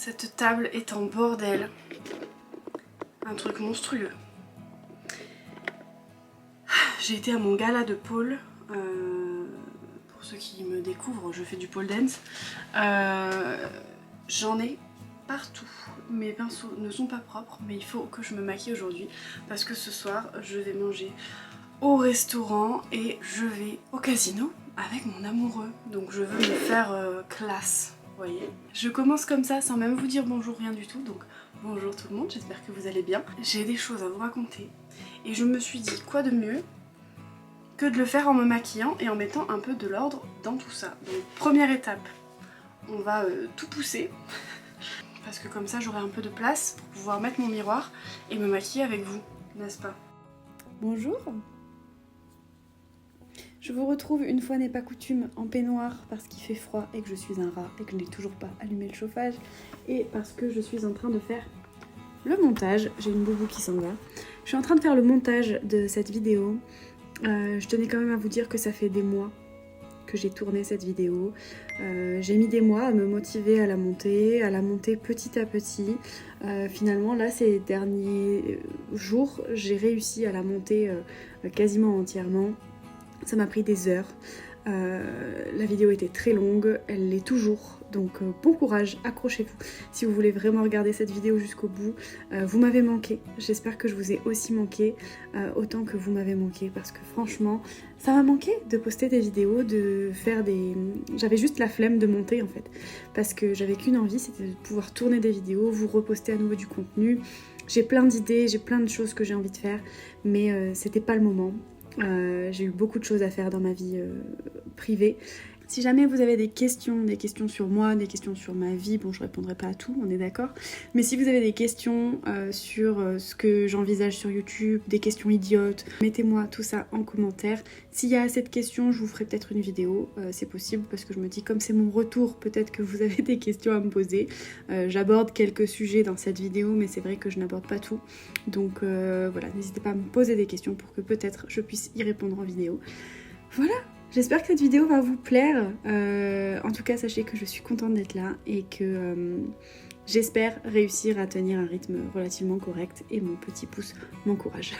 Cette table est en bordel. Un truc monstrueux. J'ai été à mon gala de pole. Pour ceux qui me découvrent, je fais du pole dance. J'en ai partout. Mes pinceaux ne sont pas propres, mais il faut que je me maquille aujourd'hui parce que ce soir je vais manger au restaurant et je vais au casino avec mon amoureux. Donc je veux me faire classe, vous voyez. Je commence comme ça sans même vous dire bonjour, rien du tout. Donc bonjour tout le monde, j'espère que vous allez bien. J'ai des choses à vous raconter et je me suis dit quoi de mieux que de le faire en me maquillant et en mettant un peu de l'ordre dans tout ça. Donc première étape, on va tout pousser parce que comme ça j'aurai un peu de place pour pouvoir mettre mon miroir et me maquiller avec vous, n'est-ce pas? Bonjour. Je vous retrouve une fois n'est pas coutume en peignoir parce qu'il fait froid et que je suis un rat et que je n'ai toujours pas allumé le chauffage et parce que je suis en train de faire le montage. J'ai une boubou qui s'en va. Je suis en train de faire le montage de cette vidéo. Je tenais quand même à vous dire que ça fait des mois que j'ai tourné cette vidéo. J'ai mis des mois à me motiver à la monter petit à petit. Finalement là ces derniers jours j'ai réussi à la monter quasiment entièrement. Ça m'a pris des heures. La vidéo était très longue, elle l'est toujours, donc bon courage, accrochez-vous si vous voulez vraiment regarder cette vidéo jusqu'au bout. Vous m'avez manqué, j'espère que je vous ai aussi manqué autant que vous m'avez manqué parce que franchement ça m'a manqué de poster des vidéos, de faire des... J'avais juste la flemme de monter en fait parce que j'avais qu'une envie, c'était de pouvoir tourner des vidéos, vous reposter à nouveau du contenu. J'ai plein d'idées, j'ai plein de choses que j'ai envie de faire mais c'était pas le moment. J'ai eu beaucoup de choses à faire dans ma vie privée. Si jamais vous avez des questions sur moi, des questions sur ma vie, bon je répondrai pas à tout, on est d'accord. Mais si vous avez des questions sur ce que j'envisage sur YouTube, des questions idiotes, mettez-moi tout ça en commentaire. S'il y a assez de questions, je vous ferai peut-être une vidéo, c'est possible parce que je me dis comme c'est mon retour, peut-être que vous avez des questions à me poser. J'aborde quelques sujets dans cette vidéo, mais c'est vrai que je n'aborde pas tout. Donc voilà, n'hésitez pas à me poser des questions pour que peut-être je puisse y répondre en vidéo. Voilà. J'espère que cette vidéo va vous plaire. En tout cas, sachez que je suis contente d'être là et que j'espère réussir à tenir un rythme relativement correct et mon petit pouce m'encourage.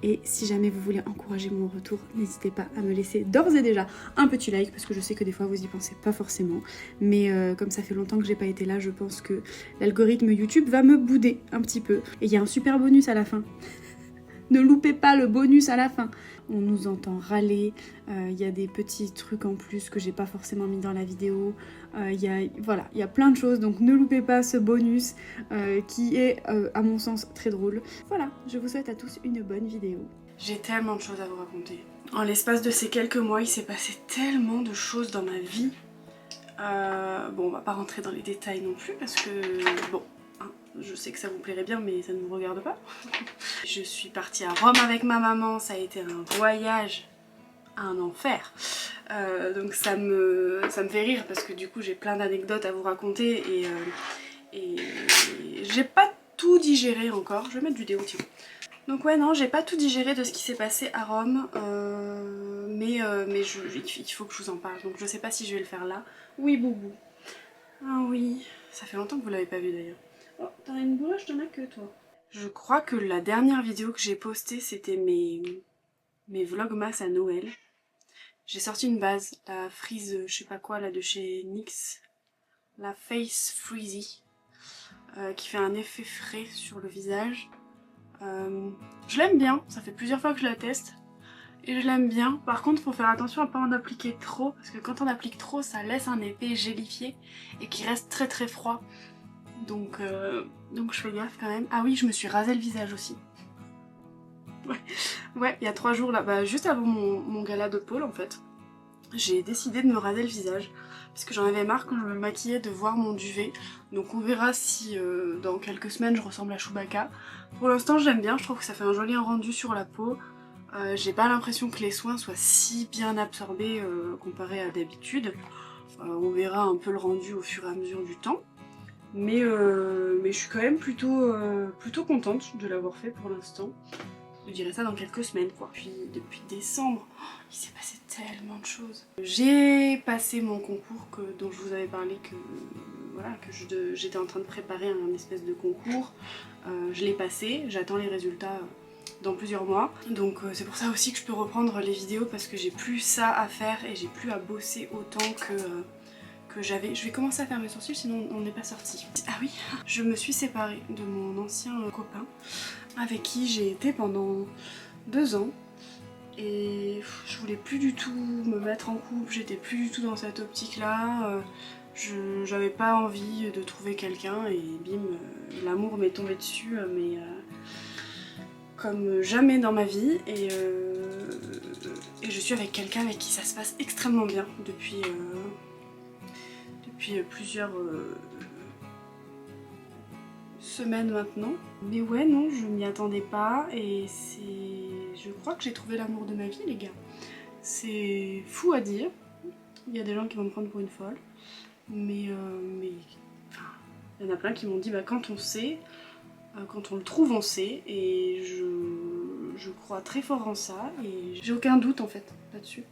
Et si jamais vous voulez encourager mon retour, n'hésitez pas à me laisser d'ores et déjà un petit like parce que je sais que des fois vous y pensez pas forcément. Mais comme ça fait longtemps que j'ai pas été là, je pense que l'algorithme YouTube va me bouder un petit peu. Et il y a un super bonus à la fin. Ne loupez pas le bonus à la fin. On nous entend râler, y a des petits trucs en plus que j'ai pas forcément mis dans la vidéo. Voilà, il y a plein de choses, donc ne loupez pas ce bonus qui est à mon sens très drôle. Voilà, je vous souhaite à tous une bonne vidéo. J'ai tellement de choses à vous raconter. En l'espace de ces quelques mois, il s'est passé tellement de choses dans ma vie. Bon, on va pas rentrer dans les détails non plus parce que, bon, hein, je sais que ça vous plairait bien mais ça ne vous regarde pas. Je suis partie à Rome avec ma maman, ça a été un voyage, un enfer. Donc ça me fait rire parce que du coup j'ai plein d'anecdotes à vous raconter et j'ai pas tout digéré encore. Je vais mettre du déo, tiens. Donc ouais non, j'ai pas tout digéré de ce qui s'est passé à Rome, mais il faut que je vous en parle, donc je sais pas si je vais le faire là. Oui Boubou. Ah oui, ça fait longtemps que vous l'avez pas vu d'ailleurs. Oh, t'en as une bouche, t'en as que toi. Je crois que la dernière vidéo que j'ai postée c'était mes vlogmas à Noël. J'ai sorti une base, la Freeze, je sais pas quoi là de chez NYX, la Face Freezy, qui fait un effet frais sur le visage. Je l'aime bien, ça fait plusieurs fois que je la teste et je l'aime bien. Par contre faut faire attention à pas en appliquer trop parce que quand on applique trop ça laisse un effet gélifié et qui reste très très froid. Donc je fais gaffe quand même. Ah oui, je me suis rasé le visage aussi. Ouais, il y a 3 jours là, bah, juste avant mon gala de pole en fait. J'ai décidé de me raser le visage parce que j'en avais marre quand je me maquillais de voir mon duvet. Donc on verra si dans quelques semaines je ressemble à Chewbacca. Pour l'instant j'aime bien, je trouve que ça fait un joli rendu sur la peau. J'ai pas l'impression que les soins soient si bien absorbés comparé à d'habitude. On verra un peu le rendu au fur et à mesure du temps. Mais je suis quand même plutôt contente de l'avoir fait pour l'instant. Je dirais ça dans quelques semaines quoi. Puis depuis décembre, il s'est passé tellement de choses. J'ai passé mon concours dont je vous avais parlé que voilà, que j'étais en train de préparer un espèce de concours. Je l'ai passé, j'attends les résultats dans plusieurs mois. Donc c'est pour ça aussi que je peux reprendre les vidéos parce que j'ai plus ça à faire et j'ai plus à bosser autant que j'avais. Je vais commencer à faire mes sourcils sinon on n'est pas sorti. Ah oui, je me suis séparée de mon ancien copain avec qui j'ai été pendant 2 ans. Et je voulais plus du tout me mettre en couple, j'étais plus du tout dans cette optique là. J'avais pas envie de trouver quelqu'un et bim, l'amour m'est tombé dessus, mais comme jamais dans ma vie. Et je suis avec quelqu'un avec qui ça se passe extrêmement bien depuis plusieurs semaines maintenant. Mais ouais, non, je m'y attendais pas et je crois que j'ai trouvé l'amour de ma vie, les gars. C'est fou à dire, il y a des gens qui vont me prendre pour une folle, mais enfin, il y en a plein qui m'ont dit bah quand on sait, quand on le trouve on sait, et je crois très fort en ça et j'ai aucun doute en fait là-dessus.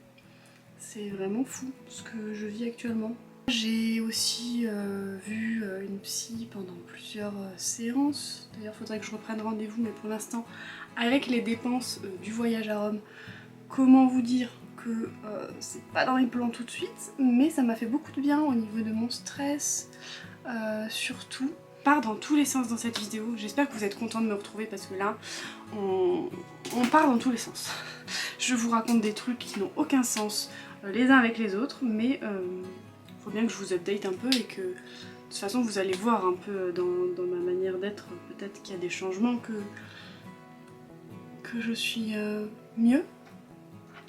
C'est vraiment fou ce que je vis actuellement. J'ai aussi vu une psy pendant plusieurs séances. D'ailleurs, il faudrait que je reprenne rendez-vous, mais pour l'instant, avec les dépenses du voyage à Rome, comment vous dire que c'est pas dans les plans tout de suite, mais ça m'a fait beaucoup de bien au niveau de mon stress, surtout. Part dans tous les sens dans cette vidéo. J'espère que vous êtes contents de me retrouver parce que là, on part dans tous les sens. Je vous raconte des trucs qui n'ont aucun sens les uns avec les autres, mais faut bien que je vous update un peu et que de toute façon vous allez voir un peu dans ma manière d'être, peut-être qu'il y a des changements, que je suis mieux,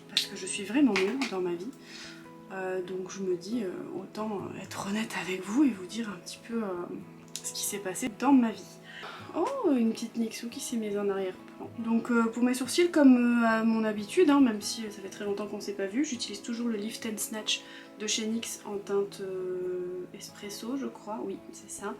parce que je suis vraiment mieux dans ma vie. Donc je me dis autant être honnête avec vous et vous dire un petit peu ce qui s'est passé dans ma vie. Oh, une petite Nixou qui s'est mise en arrière-plan. Donc pour mes sourcils, comme à mon habitude, hein, même si ça fait très longtemps qu'on s'est pas vu, j'utilise toujours le Lift and Snatch de chez NYX en teinte espresso, je crois, oui c'est ça.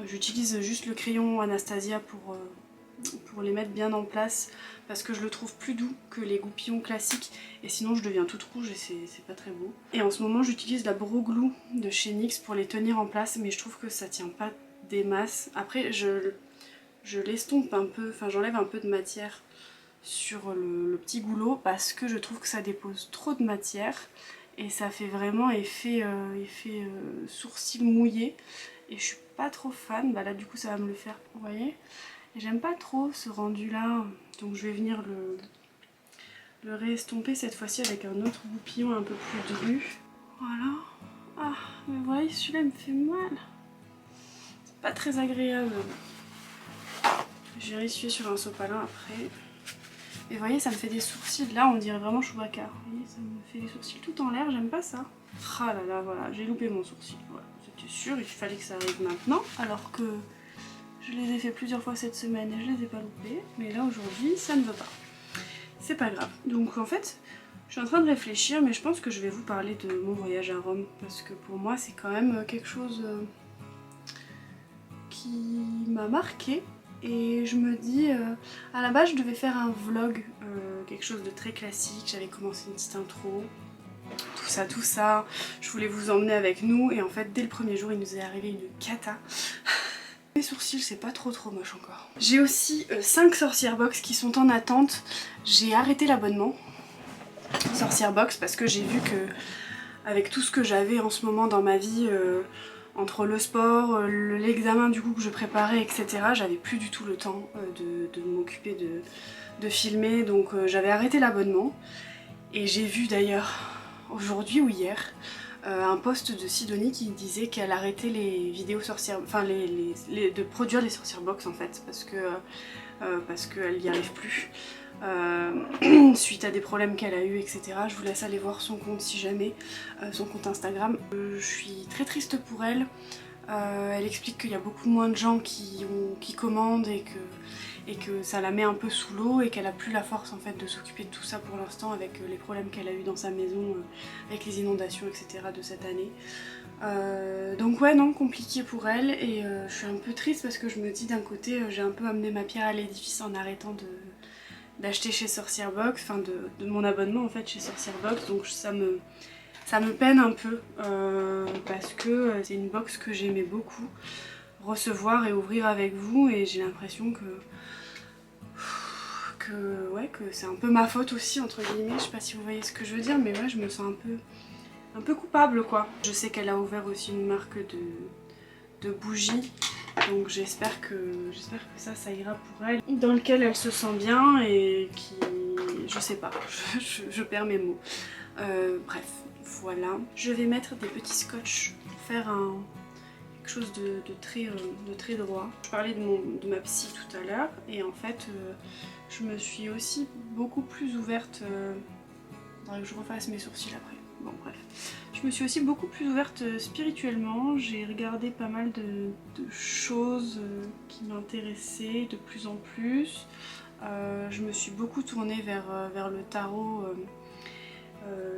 J'utilise juste le crayon Anastasia pour les mettre bien en place parce que je le trouve plus doux que les goupillons classiques et sinon je deviens toute rouge et c'est pas très beau. Et en ce moment j'utilise la Brow Glue de chez NYX pour les tenir en place, mais je trouve que ça tient pas des masses. Après je l'estompe un peu, enfin j'enlève un peu de matière sur le petit goulot parce que je trouve que ça dépose trop de matière et ça fait vraiment effet sourcil mouillé et je suis pas trop fan. Bah là du coup ça va me le faire, vous voyez. Et j'aime pas trop ce rendu là, donc je vais venir le réestomper cette fois-ci avec un autre goupillon un peu plus dru. Voilà. Ah, mais vous voyez, celui-là il me fait mal. C'est pas très agréable. J'ai réessuyé sur un sopalin après. Et vous voyez, ça me fait des sourcils. Là, on dirait vraiment Chewbacca. Vous voyez, ça me fait des sourcils tout en l'air, j'aime pas ça. Ah là là, voilà, j'ai loupé mon sourcil. Voilà, c'était sûr, il fallait que ça arrive maintenant. Alors que je les ai fait plusieurs fois cette semaine et je les ai pas loupés. Mais là, aujourd'hui, ça ne veut pas. C'est pas grave. Donc en fait, je suis en train de réfléchir, mais je pense que je vais vous parler de mon voyage à Rome. Parce que pour moi, c'est quand même quelque chose qui m'a marqué. Et je me dis, à la base je devais faire un vlog, quelque chose de très classique, j'avais commencé une petite intro, tout ça, je voulais vous emmener avec nous et en fait dès le premier jour il nous est arrivé une cata. Mes sourcils c'est pas trop moche encore. J'ai aussi 5 sorcières box qui sont en attente, j'ai arrêté l'abonnement sorcière box parce que j'ai vu que avec tout ce que j'avais en ce moment dans ma vie, entre le sport, l'examen du coup que je préparais, etc. J'avais plus du tout le temps de m'occuper de filmer, donc j'avais arrêté l'abonnement. Et j'ai vu d'ailleurs aujourd'hui ou hier un post de Sidonie qui disait qu'elle arrêtait les vidéos sorcières, enfin de produire les sorcières box en fait, parce qu'elle n'y arrive plus. Suite à des problèmes qu'elle a eu, etc. Je vous laisse aller voir son compte si jamais, son compte Instagram. Je suis très triste pour elle. Elle explique qu'il y a beaucoup moins de gens qui commandent et que ça la met un peu sous l'eau et qu'elle a plus la force en fait de s'occuper de tout ça pour l'instant avec les problèmes qu'elle a eu dans sa maison, avec les inondations, etc. de cette année. Donc ouais, non, compliqué pour elle et je suis un peu triste parce que je me dis d'un côté j'ai un peu amené ma pierre à l'édifice en arrêtant d'acheter chez Sorcière Box, enfin de mon abonnement en fait chez Sorcière Box, donc ça me Ça me peine un peu parce que c'est une box que j'aimais beaucoup recevoir et ouvrir avec vous, et j'ai l'impression ouais, que c'est un peu ma faute aussi entre guillemets. Je sais pas si vous voyez ce que je veux dire, mais ouais, je me sens un peu coupable quoi. Je sais qu'elle a ouvert aussi une marque de bougies, donc j'espère que ça ira pour elle, dans lequel elle se sent bien et qui, je sais pas, je perds mes mots. Bref, voilà. Je vais mettre des petits scotch pour faire quelque chose de très droit. Je parlais de ma psy tout à l'heure, et en fait je me suis aussi beaucoup plus ouverte. Faudrait que je refasse mes sourcils après. Bon bref. Je me suis aussi beaucoup plus ouverte spirituellement. J'ai regardé pas mal de choses qui m'intéressaient de plus en plus. Je me suis beaucoup tournée vers le tarot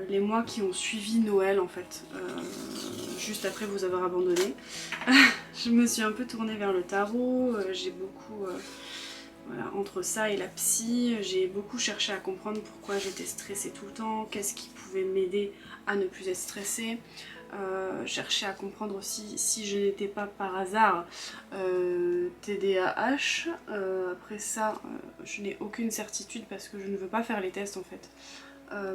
les mois qui ont suivi Noël en fait. Juste après vous avoir abandonné. Je me suis un peu tournée vers le tarot. J'ai beaucoup... voilà, entre ça et la psy, j'ai beaucoup cherché à comprendre pourquoi j'étais stressée tout le temps, qu'est-ce qui pouvait m'aider à ne plus être stressée. Chercher à comprendre aussi si je n'étais pas par hasard TDAH. Après ça, je n'ai aucune certitude parce que je ne veux pas faire les tests en fait.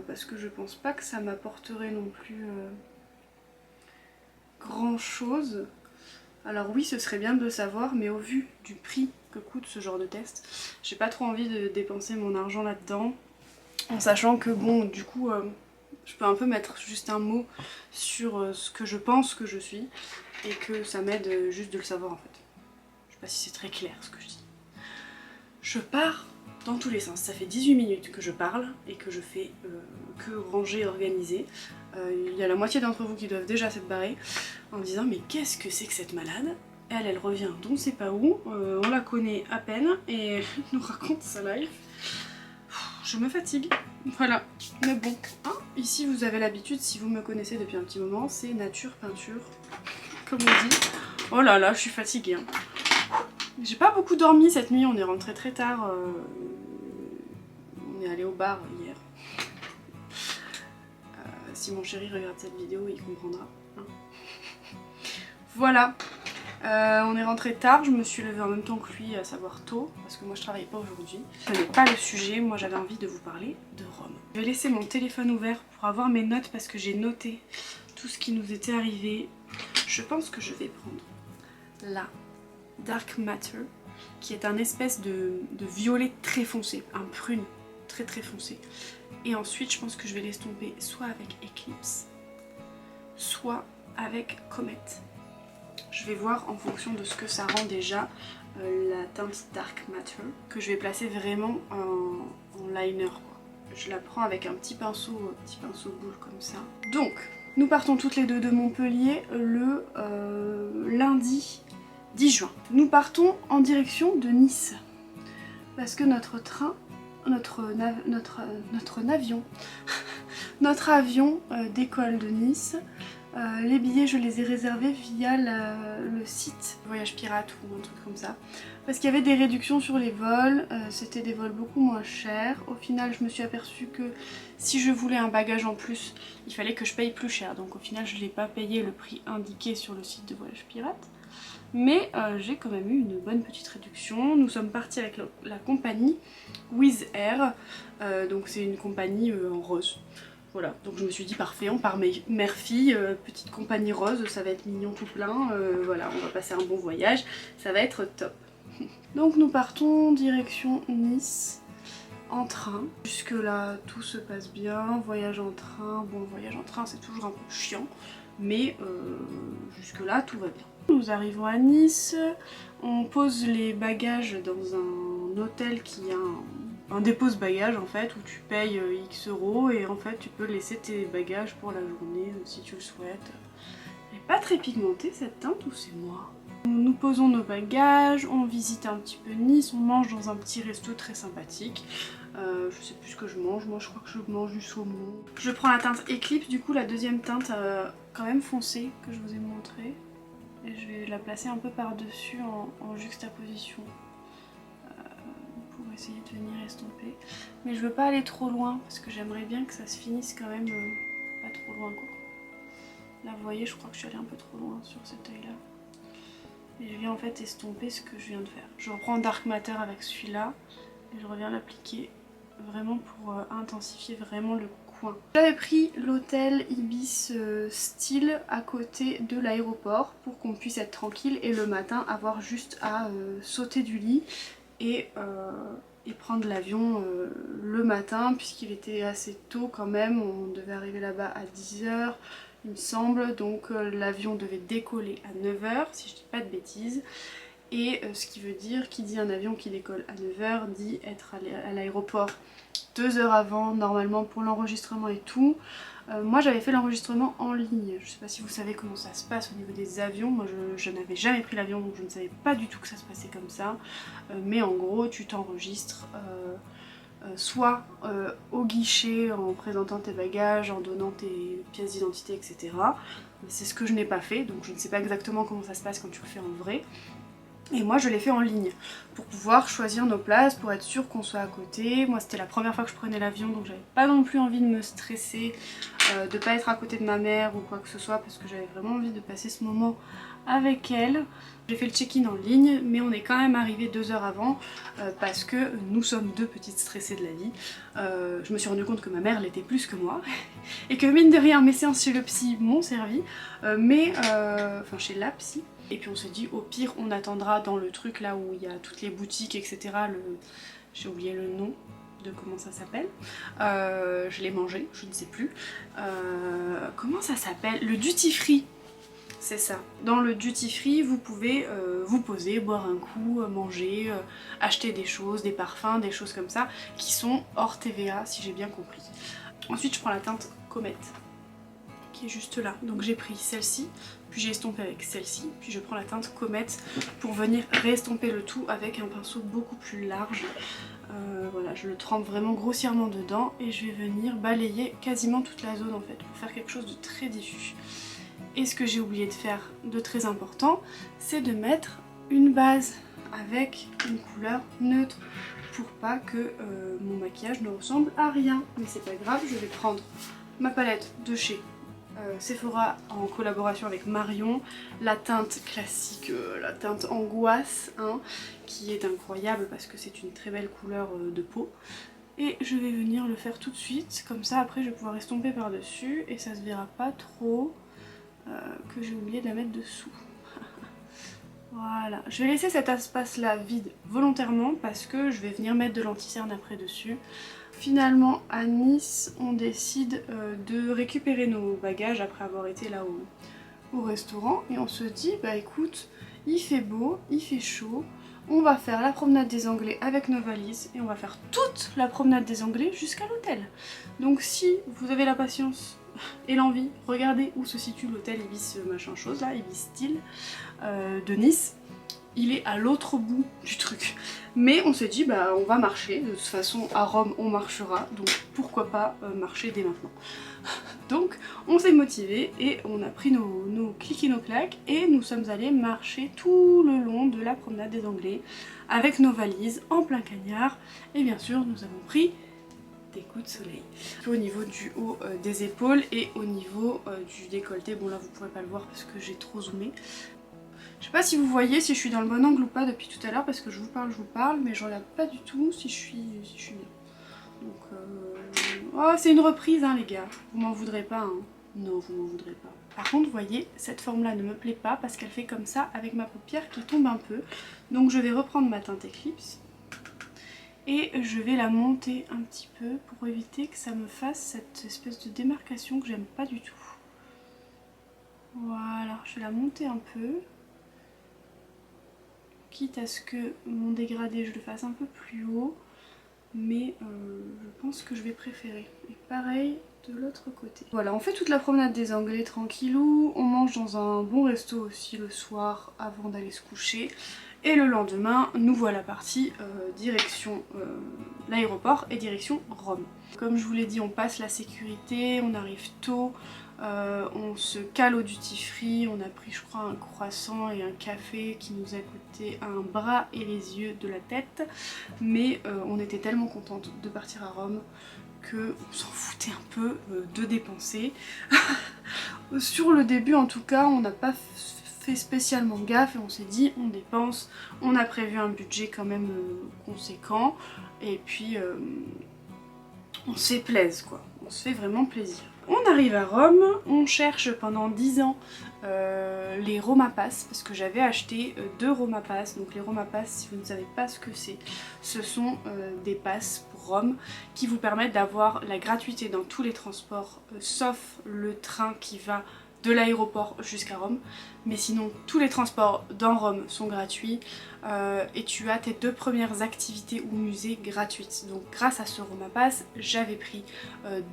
Parce que je pense pas que ça m'apporterait non plus grand chose. Alors oui, ce serait bien de le savoir, mais au vu du prix que coûte ce genre de test, j'ai pas trop envie de dépenser mon argent là-dedans, en sachant que bon, du coup, je peux un peu mettre juste un mot sur ce que je pense que je suis, et que ça m'aide juste de le savoir en fait. Je sais pas si c'est très clair ce que je dis. Je pars dans tous les sens, ça fait 18 minutes que je parle et que je fais que ranger et organiser. Il y a la moitié d'entre vous qui doivent déjà s'être barrés en disant mais qu'est-ce que c'est que cette malade? Elle revient d'on sait pas où, on la connaît à peine et elle nous raconte sa life. Je me fatigue, voilà. Mais bon, hein, ici vous avez l'habitude, si vous me connaissez depuis un petit moment, c'est nature, peinture, comme on dit. Oh là là, je suis fatiguée. Hein. J'ai pas beaucoup dormi cette nuit, on est rentré très tard. On est allé au bar hier. Si mon chéri regarde cette vidéo, il comprendra. Hein. Voilà. On est rentré tard, je me suis levée en même temps que lui, à savoir tôt, parce que moi je travaillais pas aujourd'hui. Ce n'est pas le sujet, moi j'avais envie de vous parler de Rome. Je vais laisser mon téléphone ouvert pour avoir mes notes parce que j'ai noté tout ce qui nous était arrivé. Je pense que je vais prendre la Dark Matter, qui est un espèce de violet très foncé, un prune très très foncé. Et ensuite je pense que je vais l'estomper soit avec Eclipse, soit avec Comet. Je vais voir en fonction de ce que ça rend déjà la teinte Dark Matter, que je vais placer vraiment en liner quoi. Je la prends avec un petit pinceau boule comme ça. Donc, nous partons toutes les deux de Montpellier le lundi 10 juin. Nous partons en direction de Nice. Parce que notre train, notre avion décolle de Nice. Les billets je les ai réservés via le site Voyage Pirate ou un truc comme ça, parce qu'il y avait des réductions sur les vols, c'était des vols beaucoup moins chers. Au final je me suis aperçue que si je voulais un bagage en plus il fallait que je paye plus cher, donc au final je n'ai pas payé le prix indiqué sur le site de Voyage Pirate, mais j'ai quand même eu une bonne petite réduction. Nous sommes partis avec la compagnie Wizz Air, donc c'est une compagnie en rose. Voilà, donc je me suis dit parfait, on part mère-fille, petite compagnie rose, ça va être mignon tout plein, voilà, on va passer un bon voyage, ça va être top. Donc nous partons direction Nice, en train. Jusque là tout se passe bien, voyage en train, bon voyage en train c'est toujours un peu chiant, mais jusque là tout va bien. Nous arrivons à Nice, on pose les bagages dans un hôtel qui a un dépose-bagages en fait, où tu payes X euros et en fait tu peux laisser tes bagages pour la journée si tu le souhaites. Elle n'est pas très pigmentée cette teinte, ou c'est moi? Nous posons nos bagages, on visite un petit peu Nice, on mange dans un petit resto très sympathique. Je sais plus ce que je mange, moi je crois que je mange du saumon. Je prends la teinte Eclipse, du coup la deuxième teinte quand même foncée que je vous ai montré. Et je vais la placer un peu par-dessus en juxtaposition pour essayer de venir estomper. Mais je veux pas aller trop loin parce que j'aimerais bien que ça se finisse quand même pas trop loin quoi. Là vous voyez, je crois que je suis allée un peu trop loin sur cet œil là. Et je viens en fait estomper ce que je viens de faire. Je reprends Dark Matter avec celui-là et je reviens l'appliquer vraiment pour intensifier vraiment le coin. J'avais pris l'hôtel Ibis Style à côté de l'aéroport pour qu'on puisse être tranquille et le matin avoir juste à sauter du lit et prendre l'avion le matin puisqu'il était assez tôt quand même. On devait arriver là-bas à 10 h il me semble, donc l'avion devait décoller à 9 h si je dis pas de bêtises. Et ce qui veut dire, qui dit un avion qui décolle à 9 h dit être à l'aéroport 2 heures avant normalement pour l'enregistrement et tout. Moi j'avais fait l'enregistrement en ligne, je sais pas si vous savez comment ça se passe au niveau des avions, moi je n'avais jamais pris l'avion donc je ne savais pas du tout que ça se passait comme ça. Mais en gros tu t'enregistres soit au guichet en présentant tes bagages, en donnant tes pièces d'identité etc. C'est ce que je n'ai pas fait donc je ne sais pas exactement comment ça se passe quand tu le fais en vrai. Et moi je l'ai fait en ligne pour pouvoir choisir nos places, pour être sûr qu'on soit à côté. Moi c'était la première fois que je prenais l'avion donc j'avais pas non plus envie de me stresser, de pas être à côté de ma mère ou quoi que ce soit parce que j'avais vraiment envie de passer ce moment avec elle. J'ai fait le check-in en ligne mais on est quand même arrivé 2 heures avant parce que nous sommes deux petites stressées de la vie. Je me suis rendu compte que ma mère l'était plus que moi et que mine de rien mes séances chez le psy m'ont servi, enfin chez la psy. Et puis on s'est dit au pire on attendra dans le truc là où il y a toutes les boutiques etc. J'ai oublié le nom de comment ça s'appelle. Je l'ai mangé, je ne sais plus. Comment ça s'appelle? Le duty free. C'est ça. Dans le duty free vous pouvez vous poser, boire un coup, manger, acheter des choses, des parfums, des choses comme ça qui sont hors TVA si j'ai bien compris. Ensuite je prends la teinte Comet qui est juste là. Donc j'ai pris celle-ci, puis j'ai estompé avec celle-ci, puis je prends la teinte Comet pour venir réestomper le tout avec un pinceau beaucoup plus large. Voilà, je le trempe vraiment grossièrement dedans et je vais venir balayer quasiment toute la zone en fait pour faire quelque chose de très diffus. Et ce que j'ai oublié de faire de très important, c'est de mettre une base avec une couleur neutre pour pas que mon maquillage ne ressemble à rien. Mais c'est pas grave, je vais prendre ma palette de chez Sephora en collaboration avec Marion, la teinte classique, la teinte angoisse, hein, qui est incroyable parce que c'est une très belle couleur de peau. Et je vais venir le faire tout de suite, comme ça après je vais pouvoir estomper par dessus et ça se verra pas trop que j'ai oublié de la mettre dessous. Voilà, je vais laisser cet espace là vide volontairement parce que je vais venir mettre de l'anti-cerne après dessus. Finalement à Nice on décide de récupérer nos bagages après avoir été là au restaurant et on se dit bah écoute il fait beau, il fait chaud, on va faire la promenade des Anglais avec nos valises et on va faire toute la promenade des Anglais jusqu'à l'hôtel. Donc si vous avez la patience et l'envie, regardez où se situe l'hôtel Ibis machin chose là, Ibis Style de Nice. Il est à l'autre bout du truc. Mais on s'est dit bah on va marcher, de toute façon à Rome on marchera, donc pourquoi pas marcher dès maintenant. Donc on s'est motivé et on a pris nos clics et nos claques et nous sommes allés marcher tout le long de la promenade des Anglais avec nos valises en plein cagnard et bien sûr nous avons pris des coups de soleil. Au niveau du haut des épaules et au niveau du décolleté, bon là vous pourrez pas le voir parce que j'ai trop zoomé. Je sais pas si vous voyez si je suis dans le bon angle ou pas depuis tout à l'heure parce que je vous parle, mais je regarde pas du tout si je suis bien. Donc oh c'est une reprise hein les gars, vous m'en voudrez pas hein. Non vous m'en voudrez pas. Par contre vous voyez cette forme là ne me plaît pas parce qu'elle fait comme ça avec ma paupière qui tombe un peu. Donc je vais reprendre ma teinte Eclipse et je vais la monter un petit peu pour éviter que ça me fasse cette espèce de démarcation que j'aime pas du tout. Voilà, je vais la monter un peu. Quitte à ce que mon dégradé je le fasse un peu plus haut, mais je pense que je vais préférer. Et pareil de l'autre côté. Voilà, on fait toute la promenade des Anglais tranquillou, on mange dans un bon resto aussi le soir avant d'aller se coucher. Et le lendemain, nous voilà partis direction l'aéroport et direction Rome. Comme je vous l'ai dit, on passe la sécurité, on arrive tôt. On se cale au duty free, on a pris je crois un croissant et un café qui nous a coûté un bras et les yeux de la tête, mais on était tellement contente de partir à Rome qu'on s'en foutait un peu de dépenser. Sur le début en tout cas, on n'a pas fait spécialement gaffe et on s'est dit on dépense, on a prévu un budget quand même conséquent et puis on se fait plaisir quoi, on se fait vraiment plaisir. On arrive à Rome, on cherche pendant 10 ans les Roma Pass parce que j'avais acheté 2 Roma Pass. Donc les Roma Pass, si vous ne savez pas ce que c'est, ce sont des passes pour Rome qui vous permettent d'avoir la gratuité dans tous les transports sauf le train qui va de l'aéroport jusqu'à Rome, mais sinon tous les transports dans Rome sont gratuits et tu as tes 2 premières activités ou musées gratuites. Donc grâce à ce Roma Pass, j'avais pris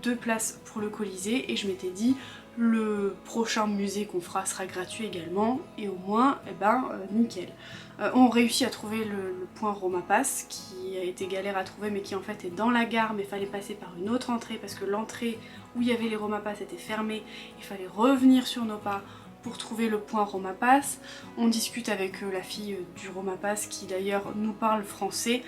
2 places pour le Colisée et je m'étais dit le prochain musée qu'on fera sera gratuit également et au moins, nickel. On réussit à trouver le point Roma Pass qui a été galère à trouver mais qui en fait est dans la gare, mais il fallait passer par une autre entrée parce que l'entrée où il y avait les Roma Pass était fermée, il fallait revenir sur nos pas pour trouver le point Roma Pass. On discute avec la fille du Roma Pass qui d'ailleurs nous parle français,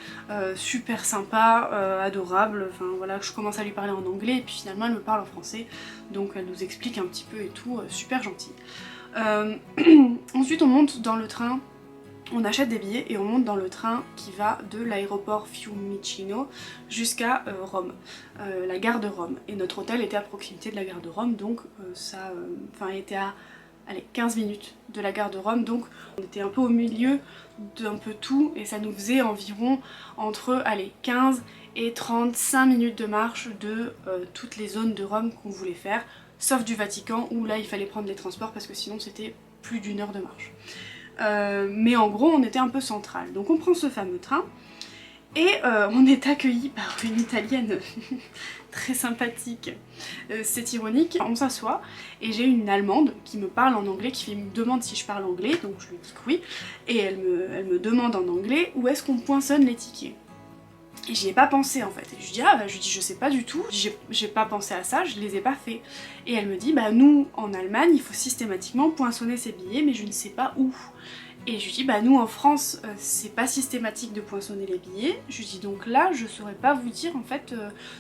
super sympa, adorable, enfin voilà, je commence à lui parler en anglais et puis finalement elle me parle en français, donc elle nous explique un petit peu et tout, super gentille. Ensuite on monte dans le train. On achète des billets et on monte dans le train qui va de l'aéroport Fiumicino jusqu'à Rome, la gare de Rome. Et notre hôtel était à proximité de la gare de Rome, donc ça était à 15 minutes de la gare de Rome, donc on était un peu au milieu d'un peu tout et ça nous faisait environ entre 15 et 35 minutes de marche de toutes les zones de Rome qu'on voulait faire, sauf du Vatican où là il fallait prendre les transports parce que sinon c'était plus d'1 heure de marche. Mais en gros on était un peu central, donc on prend ce fameux train et on est accueilli par une italienne très sympathique, c'est ironique. On s'assoit et j'ai une allemande qui me parle en anglais, qui me demande si je parle anglais, donc je lui dis que oui, et elle me demande en anglais où est-ce qu'on poinçonne les tickets. Et j'y ai pas pensé en fait, et je lui dis je sais pas du tout, j'ai pas pensé à ça, je les ai pas fait. Et elle me dit bah nous en Allemagne il faut systématiquement poinçonner ses billets mais je ne sais pas où. Et je lui dis bah nous en France c'est pas systématique de poinçonner les billets. Je lui dis donc là je saurais pas vous dire en fait.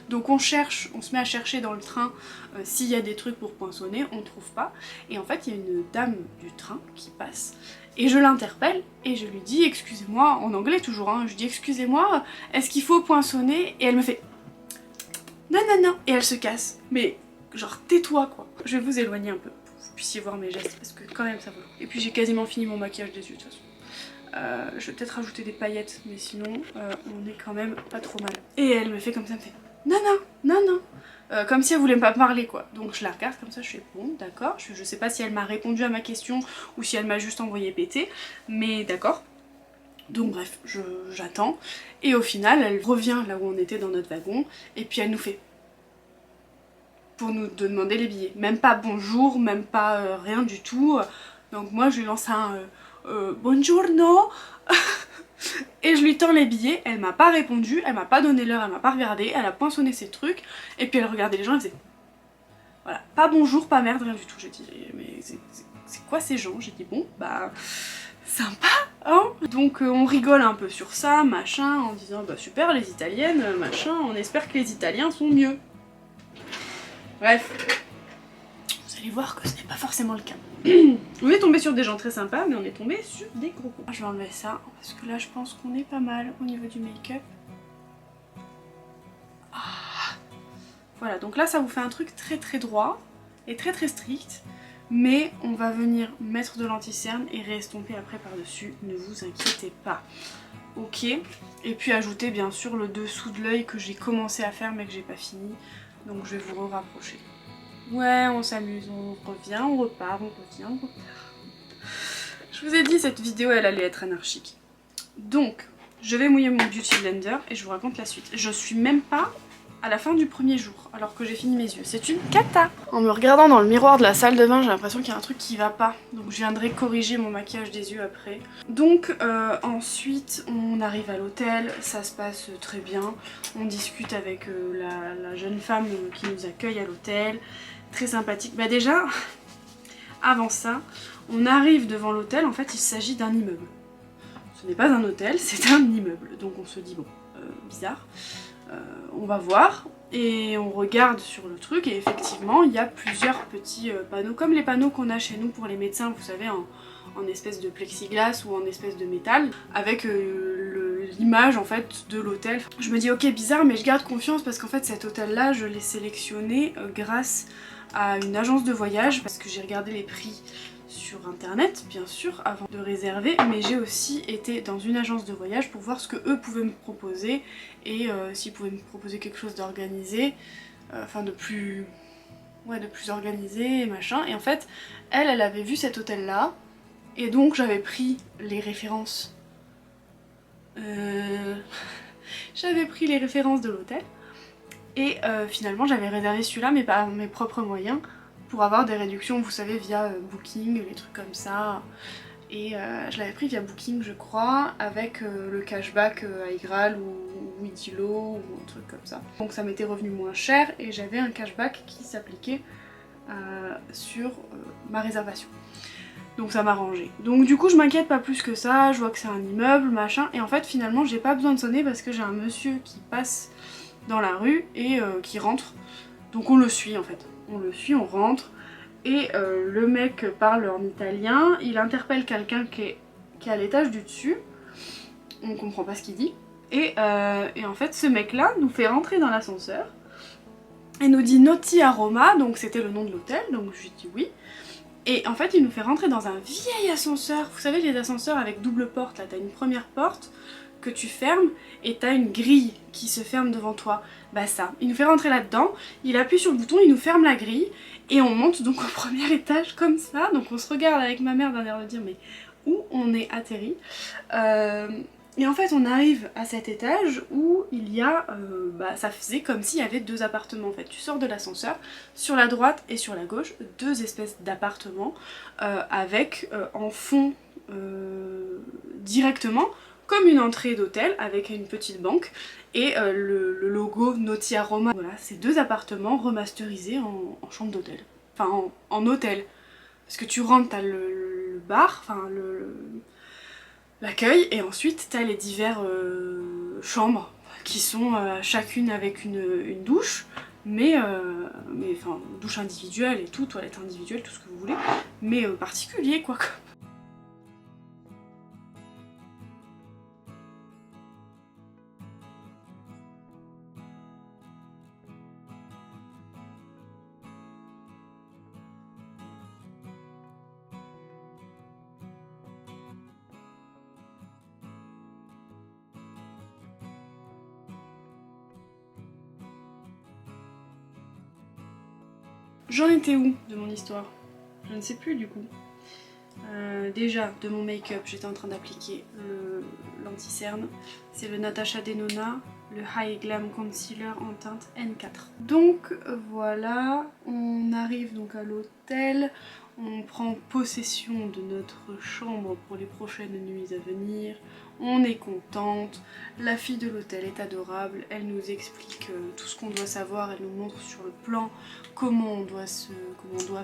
Donc on se met à chercher dans le train s'il y a des trucs pour poinçonner, on trouve pas. Et en fait il y a une dame du train qui passe et je l'interpelle et je lui dis excusez-moi, en anglais toujours hein, je lui dis excusez-moi, est-ce qu'il faut poinçonner? Et elle me fait non non non et elle se casse. Mais genre tais-toi quoi. Je vais vous éloigner un peu. Vous puissiez voir mes gestes parce que quand même ça vaut. Et puis j'ai quasiment fini mon maquillage des yeux de toute façon. Je vais peut-être rajouter des paillettes mais sinon on est quand même pas trop mal. Et elle me fait comme ça, elle me fait non non non non comme si elle voulait pas parler quoi. Donc je la regarde comme ça, je fais bon d'accord, je sais pas si elle m'a répondu à ma question ou si elle m'a juste envoyé péter, mais d'accord. Donc bref, j'attends et au final elle revient là où on était dans notre wagon et puis elle nous fait pour nous demander les billets. Même pas bonjour, même pas rien du tout. Donc moi je lui lance un buongiorno et je lui tends les billets, elle m'a pas répondu, elle m'a pas donné l'heure, elle m'a pas regardé, elle a poinçonné ses trucs et puis elle regardait les gens, elle faisait voilà, pas bonjour, pas merde, rien du tout. J'ai dit mais c'est quoi ces gens? J'ai dit bon bah sympa hein. Donc on rigole un peu sur ça, machin, en disant bah super les italiennes, machin, on espère que les italiens sont mieux. Bref, vous allez voir que ce n'est pas forcément le cas. On est tombé sur des gens très sympas, mais on est tombé sur des gros cons. Je vais enlever ça, parce que là je pense qu'on est pas mal au niveau du make-up. Ah. Voilà, donc là ça vous fait un truc très très droit et très très strict, mais on va venir mettre de l'anti-cerne et réestomper après par-dessus, ne vous inquiétez pas. Ok, et puis ajouter bien sûr le dessous de l'œil que j'ai commencé à faire mais que j'ai pas fini. Donc je vais vous rapprocher. Ouais, on s'amuse, on revient, on repart, on revient, on repart. Je vous ai dit, cette vidéo, elle allait être anarchique. Donc, je vais mouiller mon Beauty Blender et je vous raconte la suite. Je suis même pas à la fin du premier jour, alors que j'ai fini mes yeux. C'est une cata. En me regardant dans le miroir de la salle de bain, j'ai l'impression qu'il y a un truc qui va pas. Donc je viendrai corriger mon maquillage des yeux après. Donc ensuite, on arrive à l'hôtel, ça se passe très bien. On discute avec la jeune femme qui nous accueille à l'hôtel. Très sympathique. Bah déjà, avant ça, on arrive devant l'hôtel, en fait il s'agit d'un immeuble. Ce n'est pas un hôtel, c'est un immeuble. Donc on se dit bon, bizarre. On va voir. Et on regarde sur le truc et effectivement il y a plusieurs petits panneaux, comme les panneaux qu'on a chez nous pour les médecins, vous savez, en espèce de plexiglas ou en espèce de métal, avec l'image en fait de l'hôtel. Je me dis ok, bizarre, mais je garde confiance parce qu'en fait cet hôtel là je l'ai sélectionné grâce à une agence de voyage, parce que j'ai regardé les prix sur internet bien sûr avant de réserver, mais j'ai aussi été dans une agence de voyage pour voir ce que eux pouvaient me proposer et s'ils pouvaient me proposer quelque chose d'organisé, enfin de plus organisé et machin. Et en fait elle avait vu cet hôtel là et donc j'avais pris les références j'avais pris les références de l'hôtel et finalement j'avais réservé celui-là mais par mes propres moyens, pour avoir des réductions, vous savez, via Booking, les trucs comme ça. Et je l'avais pris via Booking, je crois, avec le cashback iGraal ou Idilo ou un truc comme ça. Donc ça m'était revenu moins cher et j'avais un cashback qui s'appliquait sur ma réservation. Donc ça m'a arrangé. Donc du coup je m'inquiète pas plus que ça, je vois que c'est un immeuble, machin, et en fait finalement j'ai pas besoin de sonner parce que j'ai un monsieur qui passe dans la rue et qui rentre. Donc on le suit en fait. On le suit, on rentre, et le mec parle en italien, il interpelle quelqu'un qui est à l'étage du dessus, on comprend pas ce qu'il dit, et en fait ce mec là nous fait rentrer dans l'ascenseur, et nous dit Noti a Roma, donc c'était le nom de l'hôtel, donc je lui dis oui, et en fait il nous fait rentrer dans un vieil ascenseur, vous savez les ascenseurs avec double porte, là t'as une première porte que tu fermes et t'as une grille qui se ferme devant toi. Bah ça, il nous fait rentrer là-dedans, il appuie sur le bouton, il nous ferme la grille et on monte donc au premier étage comme ça. Donc on se regarde avec ma mère d'un air de dire mais où on est atterri. Et en fait on arrive à cet étage où il y a, ça faisait comme s'il y avait deux appartements en fait. Tu sors de l'ascenseur, sur la droite et sur la gauche, deux espèces d'appartements avec en fond directement comme une entrée d'hôtel avec une petite banque et le logo Noti a Roma. Voilà, c'est deux appartements remasterisés en chambre d'hôtel. Enfin en hôtel. Parce que tu rentres, t'as le bar, enfin l'accueil, et ensuite t'as les divers chambres qui sont chacune avec une douche, mais enfin douche individuelle et tout, toilette individuelle, tout ce que vous voulez, mais particulier quoi. J'en étais où de mon histoire? Je ne sais plus du coup. Déjà, de mon make-up, j'étais en train d'appliquer l'anti-cerne. C'est le Natasha Denona, le High Glam Concealer en teinte N4. Donc voilà, on arrive donc à l'hôtel, on prend possession de notre chambre pour les prochaines nuits à venir. On est contente, la fille de l'hôtel est adorable, elle nous explique tout ce qu'on doit savoir, elle nous montre sur le plan comment on doit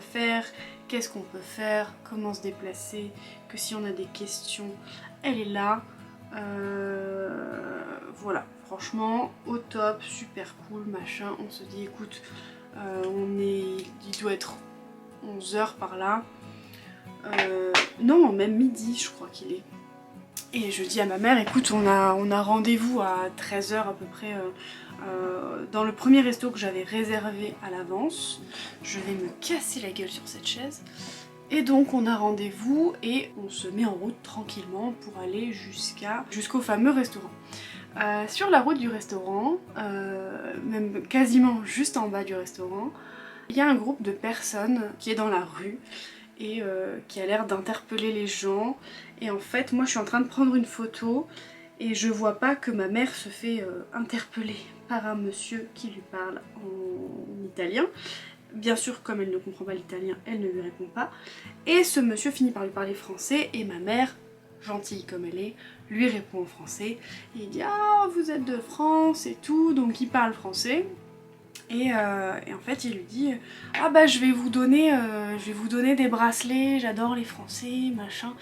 faire, qu'est-ce qu'on peut faire, comment se déplacer, que si on a des questions, elle est là. Voilà, franchement, au top, super cool, machin, on se dit écoute, il doit être 11h par là, non, même midi je crois qu'il est. Et je dis à ma mère, écoute, on a rendez-vous à 13h à peu près dans le premier resto que j'avais réservé à l'avance. Je vais me casser la gueule sur cette chaise. Et donc on a rendez-vous et on se met en route tranquillement pour aller jusqu'au fameux restaurant. Sur la route du restaurant, même quasiment juste en bas du restaurant, il y a un groupe de personnes qui est dans la rue et qui a l'air d'interpeller les gens. Et en fait moi je suis en train de prendre une photo et je vois pas que ma mère se fait interpeller par un monsieur qui lui parle en italien. Bien sûr comme elle ne comprend pas l'italien, elle ne lui répond pas. Et ce monsieur finit par lui parler français et ma mère, gentille comme elle est, lui répond en français. Et il dit ah vous êtes de France et tout, donc il parle français. Et en fait il lui dit ah bah je vais vous donner des bracelets, j'adore les Français, machin.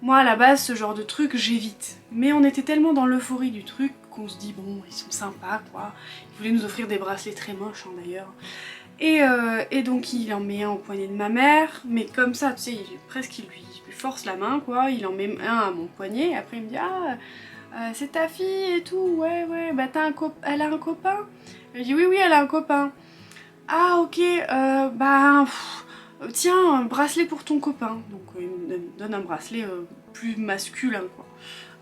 Moi à la base ce genre de truc j'évite. Mais on était tellement dans l'euphorie du truc Donc on se dit bon, ils sont sympas quoi. Ils voulaient nous offrir des bracelets très moches hein, d'ailleurs. Et donc il en met un au poignet de ma mère, mais comme ça, tu sais, presque il lui force la main quoi. Il en met un à mon poignet, et après il me dit ah c'est ta fille et tout, ouais bah elle a un copain. Elle dit oui elle a un copain. Ah ok, tiens un bracelet pour ton copain. Donc il me donne un bracelet plus masculin quoi.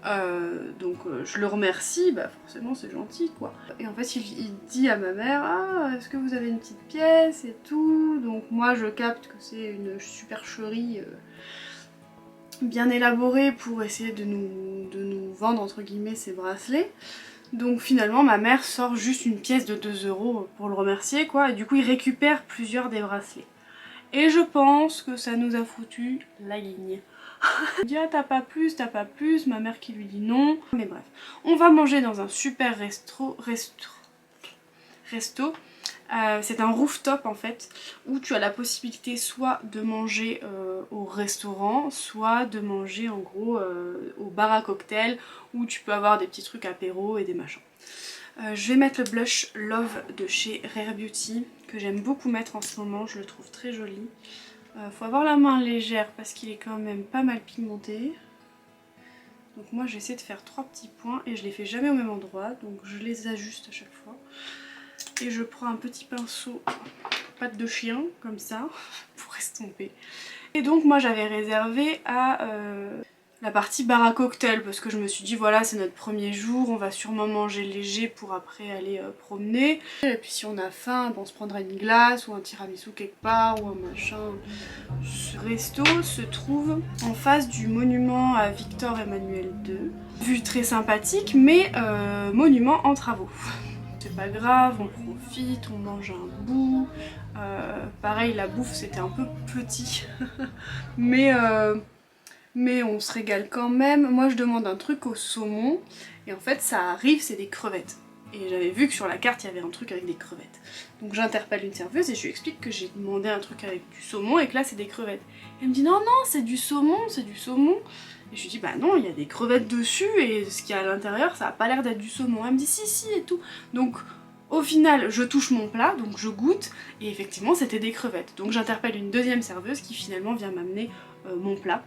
Je le remercie, bah forcément c'est gentil quoi. Et en fait il dit à ma mère ah est-ce que vous avez une petite pièce et tout. Donc moi je capte que c'est une supercherie bien élaborée pour essayer de nous vendre entre guillemets ces bracelets. Donc finalement ma mère sort juste une pièce de 2 € pour le remercier quoi, et du coup il récupère plusieurs des bracelets. Et je pense que ça nous a foutu la ligne. Il dit ah t'as pas plus, ma mère qui lui dit non. Mais bref, on va manger dans un super resto. C'est un rooftop en fait, où tu as la possibilité soit de manger au restaurant, soit de manger en gros au bar à cocktail, où tu peux avoir des petits trucs apéro et des machins. Je vais mettre le blush Love de chez Rare Beauty, que j'aime beaucoup mettre en ce moment, je le trouve très joli. Faut avoir la main légère parce qu'il est quand même pas mal pigmenté. Donc moi j'essaie de faire 3 petits points et je les fais jamais au même endroit, donc je les ajuste à chaque fois. Et je prends un petit pinceau patte de chien comme ça pour estomper. Et donc moi j'avais réservé à la partie bar à cocktail parce que je me suis dit voilà c'est notre premier jour, on va sûrement manger léger pour après aller promener. Et puis si on a faim, bon, on se prendra une glace ou un tiramisu quelque part ou un machin. Ce resto se trouve en face du monument à Victor Emmanuel II. Vue très sympathique mais monument en travaux. C'est pas grave, on profite, on mange un bout. Pareil la bouffe c'était un peu petit mais on se régale quand même. Moi je demande un truc au saumon et en fait ça arrive, c'est des crevettes. Et j'avais vu que sur la carte il y avait un truc avec des crevettes. Donc j'interpelle une serveuse et je lui explique que j'ai demandé un truc avec du saumon et que là c'est des crevettes. Elle me dit non c'est du saumon, c'est du saumon. Et je lui dis bah non il y a des crevettes dessus et ce qu'il y a à l'intérieur ça a pas l'air d'être du saumon. Elle me dit si et tout. Donc au final je touche mon plat, donc je goûte et effectivement c'était des crevettes. Donc j'interpelle une deuxième serveuse qui finalement vient m'amener mon plat.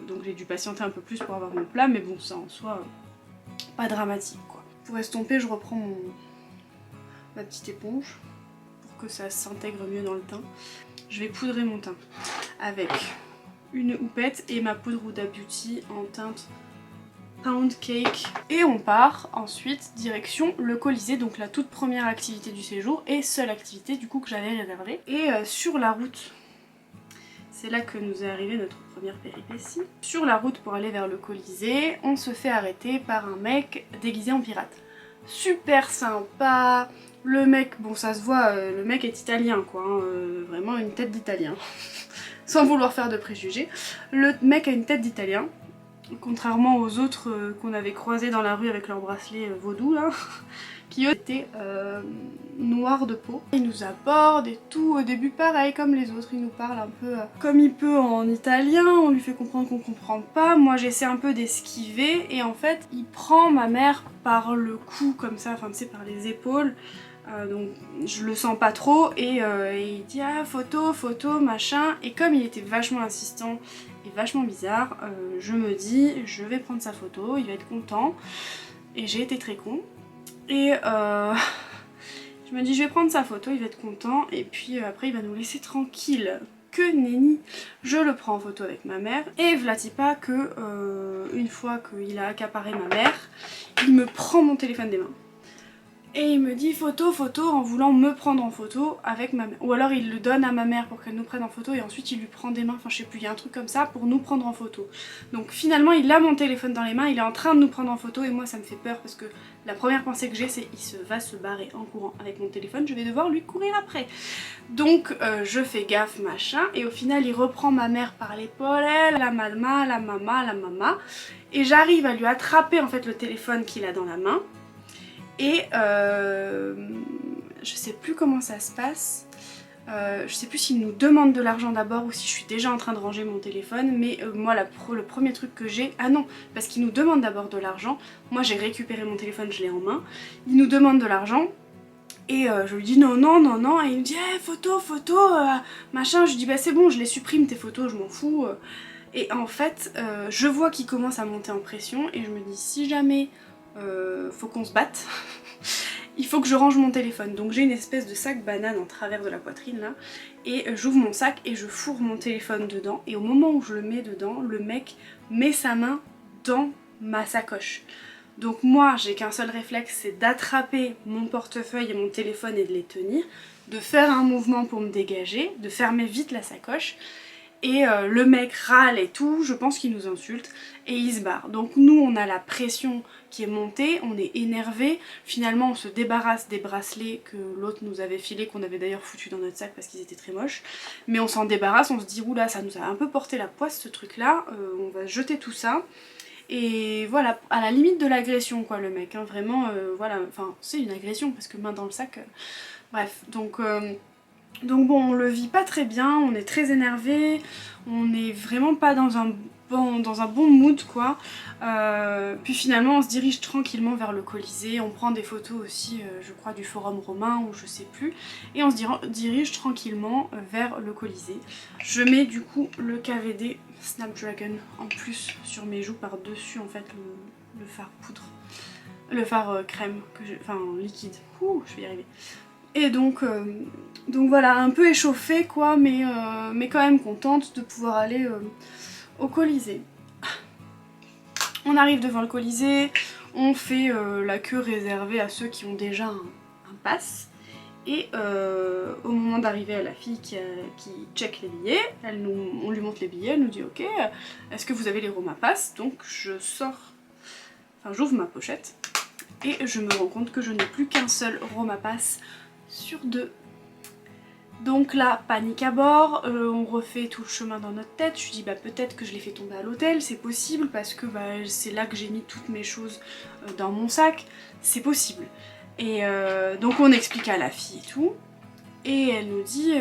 Donc j'ai dû patienter un peu plus pour avoir mon plat, mais bon ça en soi pas dramatique quoi. Pour estomper je reprends ma petite éponge pour que ça s'intègre mieux dans le teint. Je vais poudrer mon teint avec une houppette et ma poudre Huda Beauty en teinte Pound Cake. Et on part ensuite direction le Colisée, donc la toute première activité du séjour et seule activité du coup que j'avais réservée. Et sur la route, c'est là que nous est arrivée notre première péripétie. Sur la route pour aller vers le Colisée, on se fait arrêter par un mec déguisé en pirate. Super sympa, le mec, bon ça se voit, le mec est italien quoi, hein, vraiment une tête d'italien. Sans vouloir faire de préjugés. Le mec a une tête d'italien, contrairement aux autres qu'on avait croisés dans la rue avec leurs bracelets vaudou là, qui eux étaient noirs de peau. Il nous aborde et tout, au début pareil comme les autres, il nous parle un peu comme il peut en italien, on lui fait comprendre qu'on comprend pas, moi j'essaie un peu d'esquiver et en fait il prend ma mère par le cou comme ça, enfin tu sais par les épaules, donc je le sens pas trop et il dit ah photo machin, et comme il était vachement insistant et vachement bizarre, je me dis je vais prendre sa photo, il va être content, et j'ai été très con. Et je me dis je vais prendre sa photo, il va être content et puis après il va nous laisser tranquille. Que nenni. Je le prends en photo avec ma mère et vlati pas que une fois qu'il a accaparé ma mère, il me prend mon téléphone des mains. Et il me dit photo en voulant me prendre en photo avec ma mère. Ou alors il le donne à ma mère pour qu'elle nous prenne en photo et ensuite il lui prend des mains, enfin je sais plus, il y a un truc comme ça pour nous prendre en photo. Donc finalement il a mon téléphone dans les mains, il est en train de nous prendre en photo et moi ça me fait peur parce que la première pensée que j'ai c'est il va se barrer en courant avec mon téléphone, je vais devoir lui courir après. Donc je fais gaffe machin et au final il reprend ma mère par l'épaule, la mama, et j'arrive à lui attraper en fait le téléphone qu'il a dans la main. Et je sais plus comment ça se passe. Je sais plus s'il nous demande de l'argent d'abord ou si je suis déjà en train de ranger mon téléphone, mais moi le premier truc que j'ai... Ah non, parce qu'il nous demande d'abord de l'argent. Moi j'ai récupéré mon téléphone, je l'ai en main. Il nous demande de l'argent. Et je lui dis non, non, non, non, et il me dit hey, photo, photo, machin. Je lui dis bah c'est bon, je les supprime tes photos, je m'en fous. Et en fait, je vois qu'il commence à monter en pression et je me dis si jamais faut qu'on se batte, il faut que je range mon téléphone. Donc j'ai une espèce de sac banane en travers de la poitrine là, et j'ouvre mon sac et je fourre mon téléphone dedans. Et au moment où je le mets dedans, le mec met sa main dans ma sacoche. Donc moi j'ai qu'un seul réflexe, c'est d'attraper mon portefeuille et mon téléphone et de les tenir, de faire un mouvement pour me dégager, de fermer vite la sacoche. Et le mec râle et tout, je pense qu'il nous insulte et il se barre. Donc nous on a la pression qui est montée, on est énervé. Finalement on se débarrasse des bracelets que l'autre nous avait filés, qu'on avait d'ailleurs foutu dans notre sac parce qu'ils étaient très moches. Mais on s'en débarrasse, on se dit oula ça nous a un peu porté la poisse ce truc là, on va jeter tout ça. Et voilà, à la limite de l'agression quoi le mec, hein, vraiment voilà, enfin c'est une agression parce que main dans le sac, bref, donc bon, on le vit pas très bien, on est très énervé, on est vraiment pas dans un bon mood quoi. Puis finalement on se dirige tranquillement vers le Colisée, on prend des photos aussi je crois du Forum Romain ou je sais plus, et on se dirige tranquillement vers le Colisée. Je mets du coup le KVD Snapdragon en plus sur mes joues par dessus en fait le fard poudre, le fard crème, enfin liquide, ouh je vais y arriver. Et donc voilà, un peu échauffée quoi, mais quand même contente de pouvoir aller au Colisée. On arrive devant le Colisée, on fait la queue réservée à ceux qui ont déjà un pass. Et au moment d'arriver à la fille qui check les billets, on lui montre les billets, elle nous dit ok, est-ce que vous avez les Roma Pass? Donc je sors, enfin j'ouvre ma pochette et je me rends compte que je n'ai plus qu'un seul Roma Pass sur 2. Donc là, panique à bord, on refait tout le chemin dans notre tête. Je lui dis bah peut-être que je l'ai fait tomber à l'hôtel, c'est possible parce que bah, c'est là que j'ai mis toutes mes choses dans mon sac, c'est possible. Et donc on explique à la fille et tout, et elle nous dit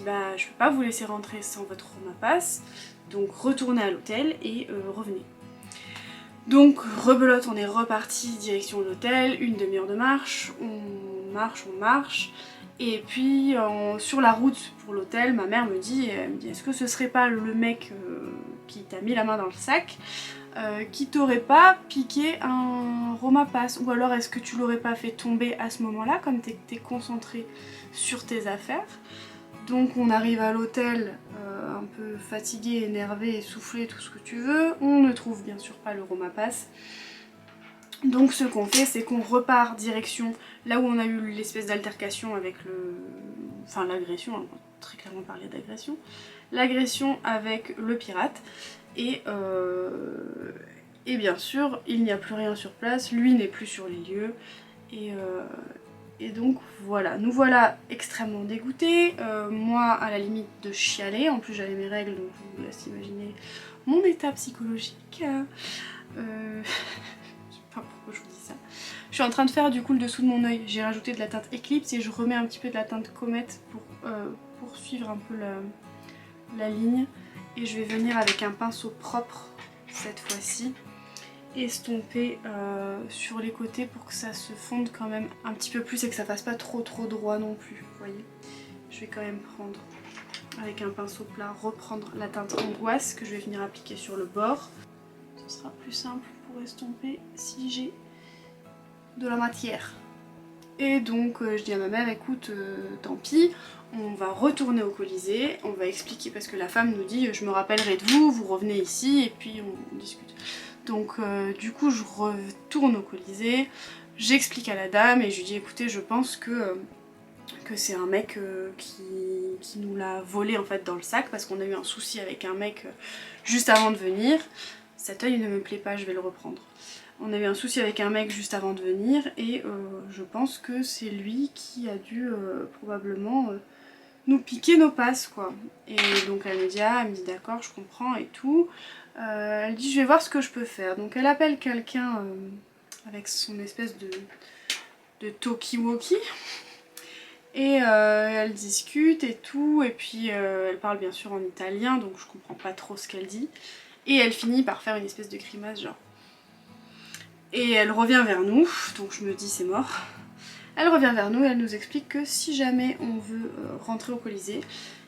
bah je peux pas vous laisser rentrer sans votre Roma Pass, donc retournez à l'hôtel et revenez. Donc rebelote, on est reparti direction l'hôtel, une demi-heure de marche, on marche, et puis sur la route pour l'hôtel, ma mère me dit est-ce que ce serait pas le mec qui t'a mis la main dans le sac qui t'aurait pas piqué un Roma Pass, ou alors est-ce que tu l'aurais pas fait tomber à ce moment-là comme t'es concentré sur tes affaires. Donc on arrive à l'hôtel un peu fatigué, énervé, essoufflé, tout ce que tu veux. On ne trouve bien sûr pas le Roma Pass. Donc ce qu'on fait, c'est qu'on repart direction là où on a eu l'espèce d'altercation avec enfin l'agression, on peut très clairement parler d'agression. L'agression avec le pirate. Et bien sûr, il n'y a plus rien sur place, lui n'est plus sur les lieux. Et donc voilà, nous voilà extrêmement dégoûtés, moi à la limite de chialer, en plus j'avais mes règles donc je vous laisse imaginer mon état psychologique. Je sais pas pourquoi je vous dis ça. Je suis en train de faire du coup le dessous de mon œil, j'ai rajouté de la teinte Eclipse et je remets un petit peu de la teinte Comète pour suivre un peu la ligne. Et je vais venir avec un pinceau propre cette fois-ci, estomper sur les côtés pour que ça se fonde quand même un petit peu plus et que ça fasse pas trop droit non plus, vous voyez. Je vais quand même prendre avec un pinceau plat, reprendre la teinte Angoisse que je vais venir appliquer sur le bord. Ce sera plus simple pour estomper si j'ai de la matière. Et donc je dis à ma mère écoute tant pis, on va retourner au Colisée, on va expliquer parce que la femme nous dit je me rappellerai de vous, vous revenez ici et puis on discute. Donc du coup je retourne au Colisée, j'explique à la dame et je lui dis écoutez je pense que c'est un mec qui nous l'a volé en fait dans le sac parce qu'on a eu un souci avec un mec juste avant de venir. Cet œil ne me plaît pas, je vais le reprendre. On a eu un souci avec un mec juste avant de venir et je pense que c'est lui qui a dû probablement nous piquer nos passes quoi. Et donc elle me dit d'accord je comprends et tout. Elle dit je vais voir ce que je peux faire. Donc elle appelle quelqu'un avec son espèce de talkie-walkie Et elle discute et tout, et puis elle parle bien sûr en italien, donc je comprends pas trop ce qu'elle dit. Et elle finit par faire une espèce de grimace genre. Et elle revient vers nous, donc je me dis c'est mort. Elle revient vers nous et elle nous explique que si jamais on veut rentrer au Colisée,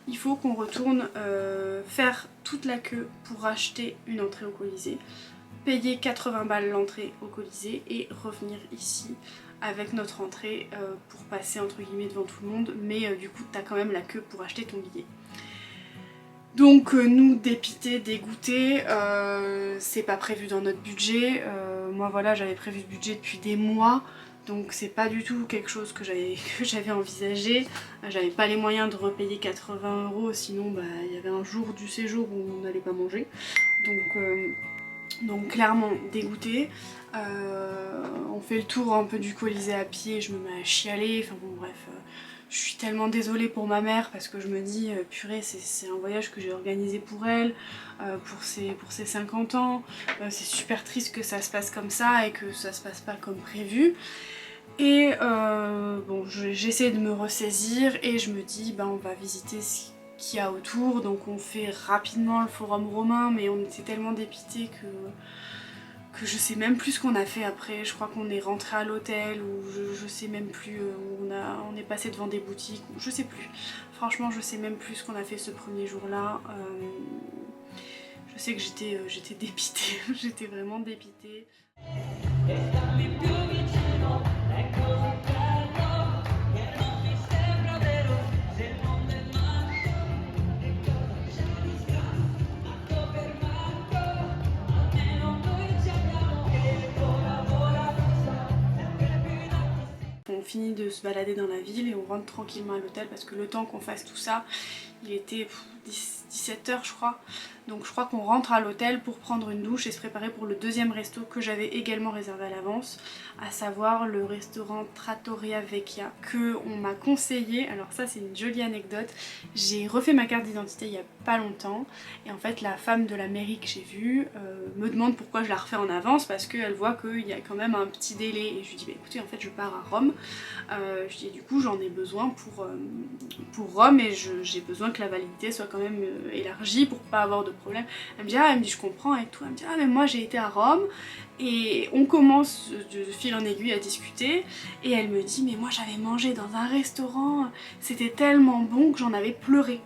il faut qu'on retourne faire toute la queue pour acheter une entrée au Colisée, payer 80 balles l'entrée au Colisée et revenir ici avec notre entrée pour passer entre guillemets devant tout le monde, mais du coup t'as quand même la queue pour acheter ton billet. Donc nous dépités, dégoûtés, c'est pas prévu dans notre budget, moi voilà j'avais prévu ce budget depuis des mois, donc c'est pas du tout quelque chose que j'avais envisagé, j'avais pas les moyens de repayer 80 €, sinon bah il y avait un jour du séjour où on n'allait pas manger, donc clairement dégoûtée. On fait le tour un peu du Colisée à pied, je me mets à chialer, enfin bon bref, je suis tellement désolée pour ma mère parce que je me dis purée c'est un voyage que j'ai organisé pour elle, pour ses 50 ans, c'est super triste que ça se passe comme ça et que ça se passe pas comme prévu. Et bon j'essaie de me ressaisir et je me dis bah on va visiter ce qu'il y a autour, donc on fait rapidement le forum romain, mais on était tellement dépités que je sais même plus ce qu'on a fait après. Je crois qu'on est rentré à l'hôtel ou je sais même plus, on est passé devant des boutiques, ou je sais plus. Franchement je sais même plus ce qu'on a fait ce premier jour là. Je sais que j'étais dépitée, j'étais vraiment dépitée. On finit de se balader dans la ville et on rentre tranquillement à l'hôtel parce que le temps qu'on fasse tout ça, il était 17 h je crois. Donc je crois qu'on rentre à l'hôtel pour prendre une douche et se préparer pour le deuxième resto que j'avais également réservé à l'avance, à savoir le restaurant Trattoria Vecchia que on m'a conseillé. Alors ça c'est une jolie anecdote, j'ai refait ma carte d'identité il y a pas longtemps et en fait la femme de la mairie que j'ai vue me demande pourquoi je la refais en avance parce qu'elle voit qu'il y a quand même un petit délai et je lui dis bah écoutez en fait je pars à Rome, je dis du coup j'en ai besoin pour Rome et j'ai besoin que la validité soit quand même élargie pour pas avoir de problème. Elle me dit ah, elle me dit je comprends et tout, elle me dit ah mais moi j'ai été à Rome, et on commence de fil en aiguille à discuter et elle me dit mais moi j'avais mangé dans un restaurant, c'était tellement bon que j'en avais pleuré.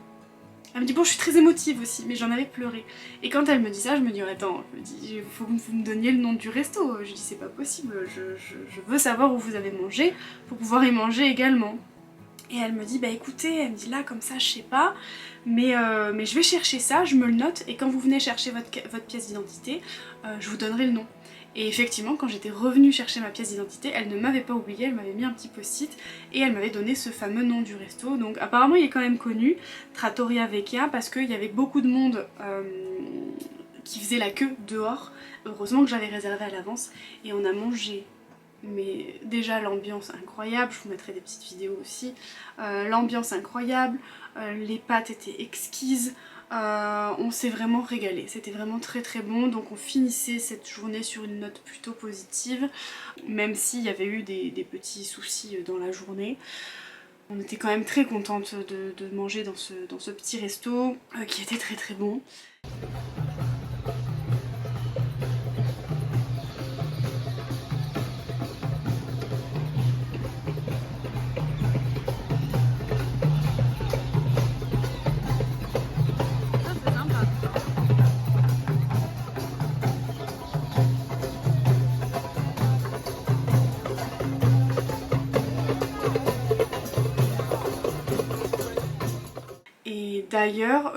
Elle me dit bon je suis très émotive aussi mais j'en avais pleuré. Et quand elle me dit ça je me dis attends, je me dis faut que vous me donniez le nom du resto. Je dis c'est pas possible, je veux savoir où vous avez mangé pour pouvoir y manger également. Et elle me dit bah écoutez, elle me dit là comme ça je sais pas, mais je vais chercher ça, je me le note et quand vous venez chercher votre pièce d'identité, je vous donnerai le nom. Et effectivement quand j'étais revenue chercher ma pièce d'identité, elle ne m'avait pas oublié, elle m'avait mis un petit post-it et elle m'avait donné ce fameux nom du resto. Donc apparemment il est quand même connu, Trattoria Vecchia, parce qu'il y avait beaucoup de monde qui faisait la queue dehors. Heureusement que j'avais réservé à l'avance et on a mangé. Mais déjà l'ambiance incroyable, je vous mettrai des petites vidéos aussi, l'ambiance incroyable, les pâtes étaient exquises, on s'est vraiment régalé, c'était vraiment très très bon, donc on finissait cette journée sur une note plutôt positive, même s'il y avait eu des petits soucis dans la journée. On était quand même très contente de manger dans ce petit resto qui était très très bon. D'ailleurs,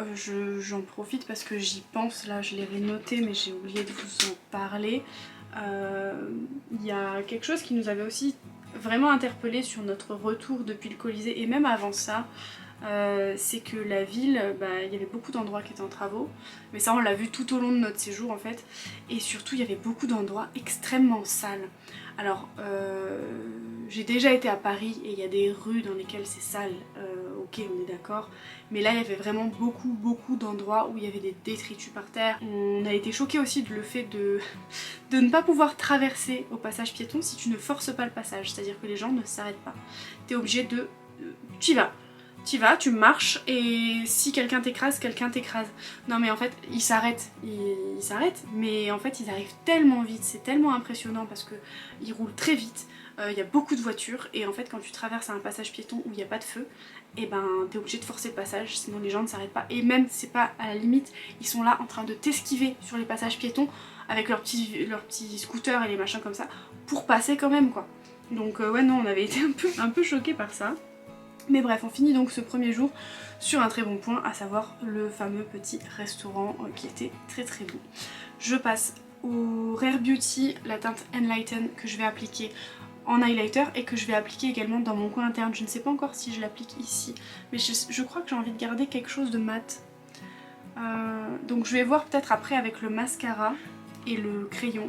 j'en profite parce que j'y pense, là je l'avais noté mais j'ai oublié de vous en parler. Il y a quelque chose qui nous avait aussi vraiment interpellé sur notre retour depuis le Colisée et même avant ça. C'est que la ville, il y avait beaucoup d'endroits qui étaient en travaux, mais ça on l'a vu tout au long de notre séjour en fait, et surtout il y avait beaucoup d'endroits extrêmement sales. Alors j'ai déjà été à Paris et il y a des rues dans lesquelles c'est sale, ok on est d'accord, mais là il y avait vraiment beaucoup d'endroits où il y avait des détritus par terre. On a été choqués aussi de le fait de ne pas pouvoir traverser au passage piéton si tu ne forces pas le passage, c'est à dire que les gens ne s'arrêtent pas. T'es obligé de tu y vas. Tu vas, tu marches et si quelqu'un t'écrase, quelqu'un t'écrase. Non mais en fait, ils s'arrêtent, mais en fait ils arrivent tellement vite, c'est tellement impressionnant parce que ils roulent très vite, il y a beaucoup de voitures et en fait quand tu traverses un passage piéton où il n'y a pas de feu, et ben t'es obligé de forcer le passage, sinon les gens ne s'arrêtent pas. Et même, c'est pas à la limite, ils sont là en train de t'esquiver sur les passages piétons avec leurs petits scooters et les machins comme ça pour passer quand même quoi. Donc ouais non, on avait été un peu choqués par ça. Mais bref, on finit donc ce premier jour sur un très bon point, à savoir le fameux petit restaurant qui était très très bon. Je passe au Rare Beauty, la teinte Enlighten que je vais appliquer en highlighter et que je vais appliquer également dans mon coin interne. Je ne sais pas encore si je l'applique ici, mais je crois que j'ai envie de garder quelque chose de mat. Donc je vais voir peut-être après avec le mascara et le crayon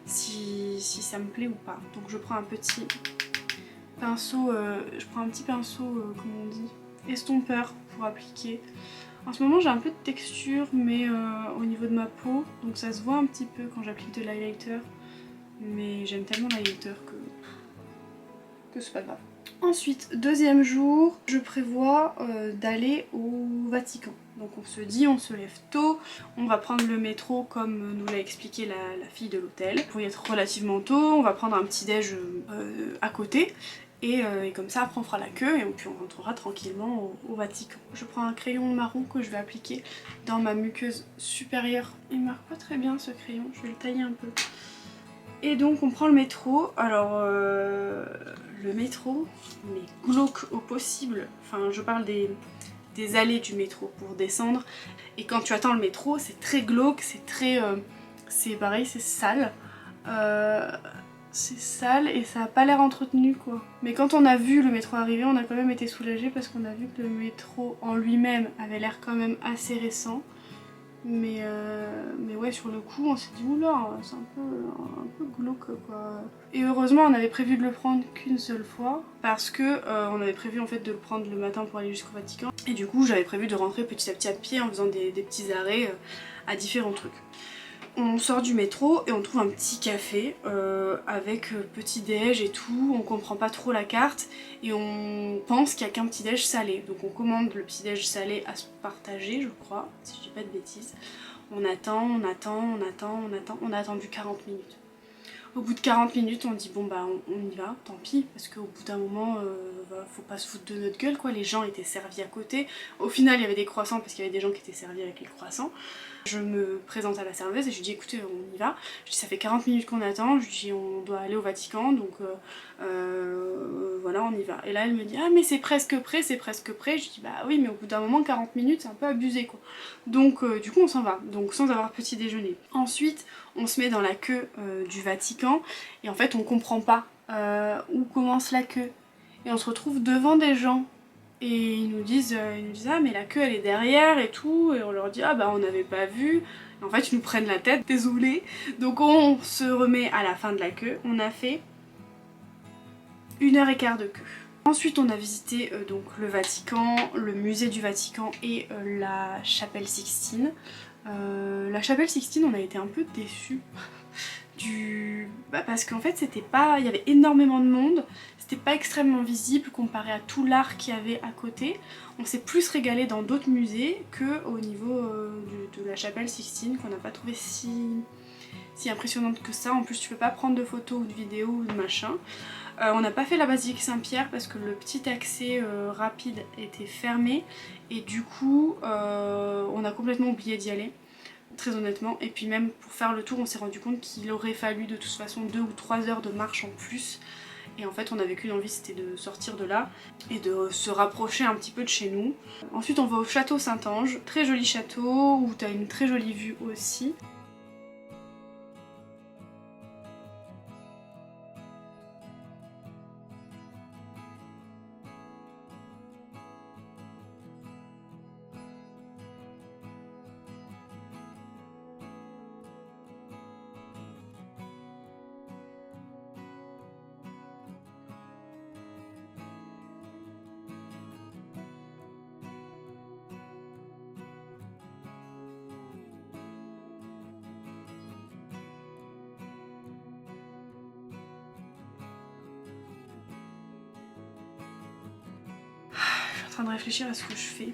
si ça me plaît ou pas. Donc je prends un petit pinceau, comment on dit, estompeur pour appliquer. En ce moment j'ai un peu de texture mais au niveau de ma peau, donc ça se voit un petit peu quand j'applique de l'highlighter, mais j'aime tellement l'highlighter que c'est pas grave. Ensuite, deuxième jour, je prévois d'aller au Vatican. Donc on se dit, on se lève tôt, on va prendre le métro comme nous l'a expliqué la fille de l'hôtel. Pour y être relativement tôt, on va prendre un petit déj à côté. Et comme ça après on fera la queue et puis on rentrera tranquillement au Vatican. Je prends un crayon marron que je vais appliquer dans ma muqueuse supérieure. Il marque pas très bien ce crayon, je vais le tailler un peu. Et donc on prend le métro. Alors le métro, mais glauque au possible. Enfin je parle des allées du métro pour descendre. Et quand tu attends le métro, c'est très glauque, c'est très... c'est pareil, c'est sale. C'est sale et ça a pas l'air entretenu quoi. Mais quand on a vu le métro arriver, on a quand même été soulagés parce qu'on a vu que le métro en lui-même avait l'air quand même assez récent. Mais ouais, sur le coup, on s'est dit oula, c'est un peu glauque quoi. Et heureusement, on avait prévu de le prendre qu'une seule fois parce que on avait prévu en fait de le prendre le matin pour aller jusqu'au Vatican. Et du coup, j'avais prévu de rentrer petit à pied en faisant des petits arrêts à différents trucs. On sort du métro et on trouve un petit café avec petit déj et tout, on comprend pas trop la carte et on pense qu'il y a qu'un petit déj salé. Donc on commande le petit déj salé à se partager je crois, si je dis pas de bêtises. On attend, on a attendu 40 minutes. Au bout de 40 minutes on dit bon bah on y va, tant pis, parce qu'au bout d'un moment faut pas se foutre de notre gueule quoi, les gens étaient servis à côté. Au final il y avait des croissants parce qu'il y avait des gens qui étaient servis avec les croissants. Je me présente à la serveuse et je lui dis écoutez on y va, je dis ça fait 40 minutes qu'on attend, je lui dis on doit aller au Vatican donc voilà on y va. Et là elle me dit ah mais c'est presque prêt, je lui dis bah oui mais au bout d'un moment 40 minutes c'est un peu abusé quoi. Donc du coup on s'en va, donc sans avoir petit déjeuner. Ensuite on se met dans la queue du Vatican et en fait on comprend pas où commence la queue et on se retrouve devant des gens. Et ils nous disent ah mais la queue elle est derrière et tout, et on leur dit ah bah on n'avait pas vu. Et en fait ils nous prennent la tête, désolé. Donc on se remet à la fin de la queue, on a fait 1h15 de queue. Ensuite on a visité donc le Vatican, le musée du Vatican et la chapelle Sixtine. La chapelle Sixtine on a été un peu déçus parce qu'en fait c'était pas, il y avait énormément de monde, c'était pas extrêmement visible comparé à tout l'art qu'il y avait à côté. On s'est plus régalé dans d'autres musées que au niveau de la chapelle Sixtine qu'on n'a pas trouvé si impressionnante que ça. En plus tu peux pas prendre de photos ou de vidéos ou de machin. On n'a pas fait la basilique Saint-Pierre parce que le petit accès rapide était fermé et du coup on a complètement oublié d'y aller. Très honnêtement, et puis même pour faire le tour on s'est rendu compte qu'il aurait fallu de toute façon 2 ou 3 heures de marche en plus et en fait on avait qu'une envie, c'était de sortir de là et de se rapprocher un petit peu de chez nous. Ensuite on va au château Saint-Ange, très joli château où t'as une très jolie vue aussi. en train de réfléchir à ce que je fais.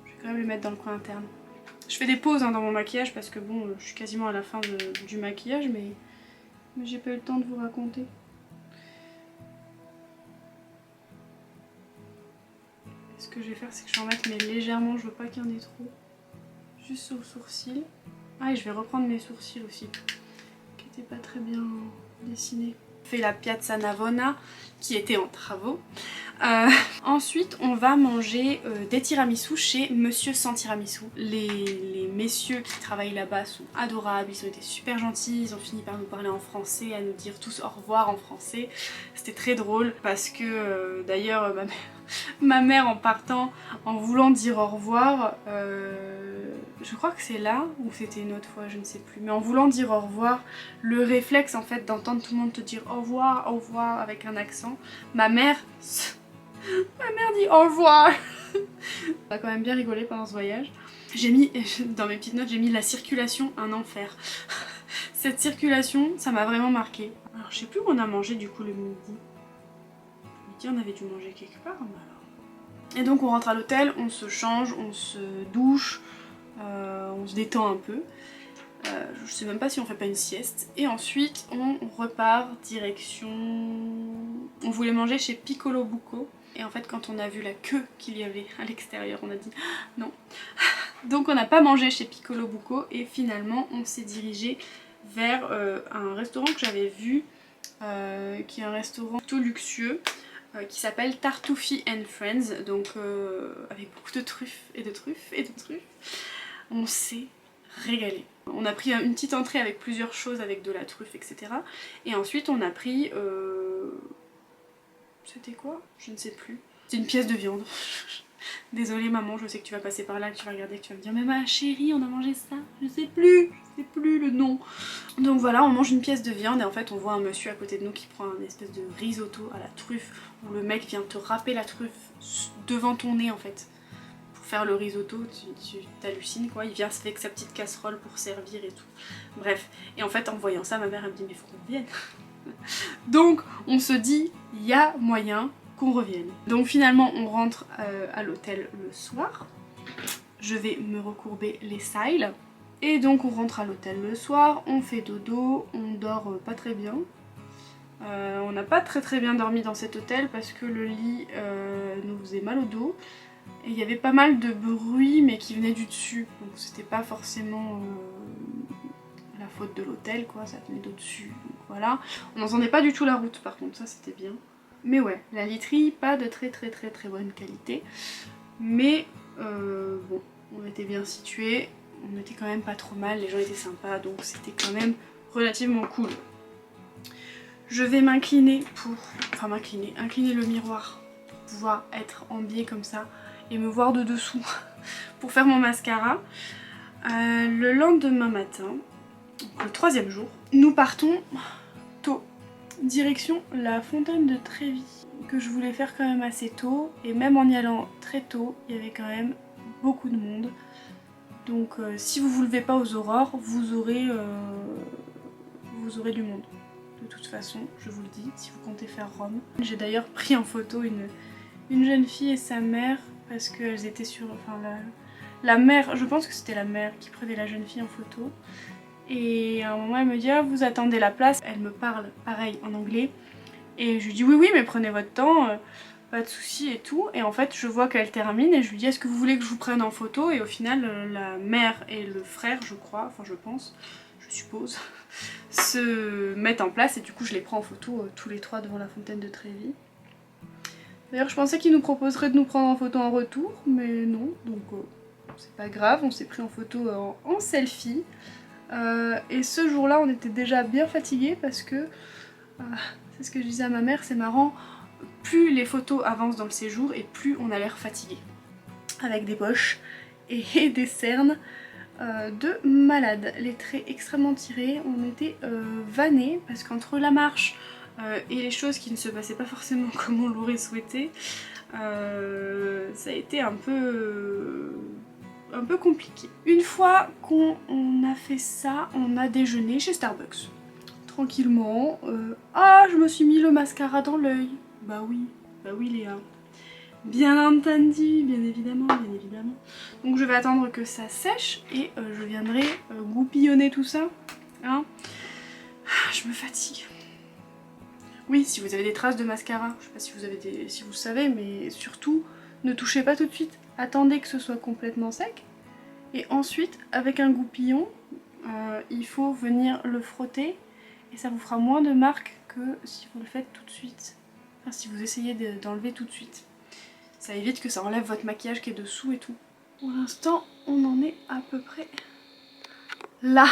Je vais quand même le mettre dans le coin interne. Je fais des pauses hein, dans mon maquillage parce que bon, je suis quasiment à la fin du maquillage, mais j'ai pas eu le temps de vous raconter. Ce que je vais faire, c'est que je vais en mettre mais légèrement, je veux pas qu'il y en ait trop. Juste sur le sourcil. Ah, et je vais reprendre mes sourcils aussi, qui n'étaient pas très bien dessinés. Fait la Piazza Navona qui était en travaux. Ensuite on va manger des tiramisus chez Monsieur sans Tiramisu. Les messieurs qui travaillent là-bas sont adorables, ils ont été super gentils, ils ont fini par nous parler en français, à nous dire tous au revoir en français. C'était très drôle parce que d'ailleurs ma mère en partant, en voulant dire au revoir, je crois que c'est là ou c'était une autre fois, je ne sais plus, mais en voulant dire au revoir, le réflexe en fait d'entendre tout le monde te dire au revoir avec un accent, ma mère dit au revoir. On a quand même bien rigolé pendant ce voyage. J'ai mis, dans mes petites notes, j'ai mis la circulation un enfer. Cette circulation, ça m'a vraiment marqué. Alors je sais plus où on a mangé du coup le midi. Le midi on avait dû manger quelque part, mais alors. Et donc on rentre à l'hôtel, on se change, on se douche, on se détend un peu. Je sais même pas si on fait pas une sieste. Et ensuite on repart direction... On voulait manger chez Piccolo Buco. Et en fait quand on a vu la queue qu'il y avait à l'extérieur, on a dit non. Donc on n'a pas mangé chez Piccolo Buco et finalement on s'est dirigé vers un restaurant que j'avais vu, qui est un restaurant plutôt luxueux, qui s'appelle Tartuffi and Friends, donc avec beaucoup de truffes et de truffes et de truffes. On s'est régalé. On a pris une petite entrée avec plusieurs choses, avec de la truffe, etc. Et ensuite on a pris... C'était quoi? Je ne sais plus. C'est une pièce de viande. Désolée maman, je sais que tu vas passer par là, que tu vas regarder, que tu vas me dire mais ma chérie on a mangé ça, je sais plus le nom. Donc voilà, on mange une pièce de viande et en fait on voit un monsieur à côté de nous qui prend un espèce de risotto à la truffe où le mec vient te râper la truffe devant ton nez en fait. Pour faire le risotto, tu t'hallucines quoi, il vient avec sa petite casserole pour servir et tout. Bref, et en fait en voyant ça ma mère elle me dit mais faut qu'on vienne. Donc on se dit il y a moyen qu'on revienne. Donc finalement on rentre à l'hôtel le soir. Je vais me recourber les styles. Et donc on rentre à l'hôtel le soir, on fait dodo, on dort pas très bien. On n'a pas très bien dormi dans cet hôtel parce que le lit nous faisait mal au dos. Et il y avait pas mal de bruit mais qui venait du dessus. Donc c'était pas forcément la faute de l'hôtel quoi, ça venait d'au-dessus. Donc voilà. On n'entendait pas du tout la route par contre, ça c'était bien. Mais ouais, la literie, pas de très bonne qualité. Mais bon, on était bien situés, on était quand même pas trop mal, les gens étaient sympas, donc c'était quand même relativement cool. Je vais m'incliner pour... Enfin incliner le miroir pour pouvoir être en biais comme ça et me voir de dessous pour faire mon mascara. Le lendemain matin, le troisième jour, nous partons tôt. Direction la fontaine de Trévi, que je voulais faire quand même assez tôt, et même en y allant très tôt, il y avait quand même beaucoup de monde. Donc si vous vous levez pas aux aurores, vous aurez du monde. De toute façon, je vous le dis, si vous comptez faire Rome. J'ai d'ailleurs pris en photo une jeune fille et sa mère, parce qu'elles étaient sur... Enfin la mère, je pense que c'était la mère qui prenait la jeune fille en photo. Et à un moment elle me dit ah, vous attendez la place, elle me parle pareil en anglais et je lui dis oui mais prenez votre temps, pas de soucis et tout, et en fait je vois qu'elle termine et je lui dis est-ce que vous voulez que je vous prenne en photo, et au final la mère et le frère je crois, enfin je pense, je suppose, se mettent en place et du coup je les prends en photo tous les trois devant la fontaine de Trévi. D'ailleurs je pensais qu'ils nous proposeraient de nous prendre en photo en retour mais non, donc c'est pas grave, on s'est pris en photo en selfie. Et ce jour-là, on était déjà bien fatigués parce que, c'est ce que je disais à ma mère, c'est marrant, plus les photos avancent dans le séjour et plus on a l'air fatigué. Avec des poches et des cernes de malade. Les traits extrêmement tirés, on était vannés parce qu'entre la marche et les choses qui ne se passaient pas forcément comme on l'aurait souhaité, ça a été un peu compliqué. Une fois qu'on a fait ça, on a déjeuné chez Starbucks. Tranquillement. Ah, je me suis mis le mascara dans l'œil. Bah oui Léa. Bien entendu, bien évidemment, bien évidemment. Donc je vais attendre que ça sèche et je viendrai goupillonner tout ça. Hein. Je me fatigue. Oui, si vous avez des traces de mascara, je sais pas si vous avez si vous savez, mais surtout, ne touchez pas tout de suite. Attendez que ce soit complètement sec. Et ensuite, avec un goupillon, il faut venir le frotter et ça vous fera moins de marques que si vous le faites tout de suite. Enfin, si vous essayez d'enlever tout de suite. Ça évite que ça enlève votre maquillage qui est dessous et tout. Pour l'instant, on en est à peu près là.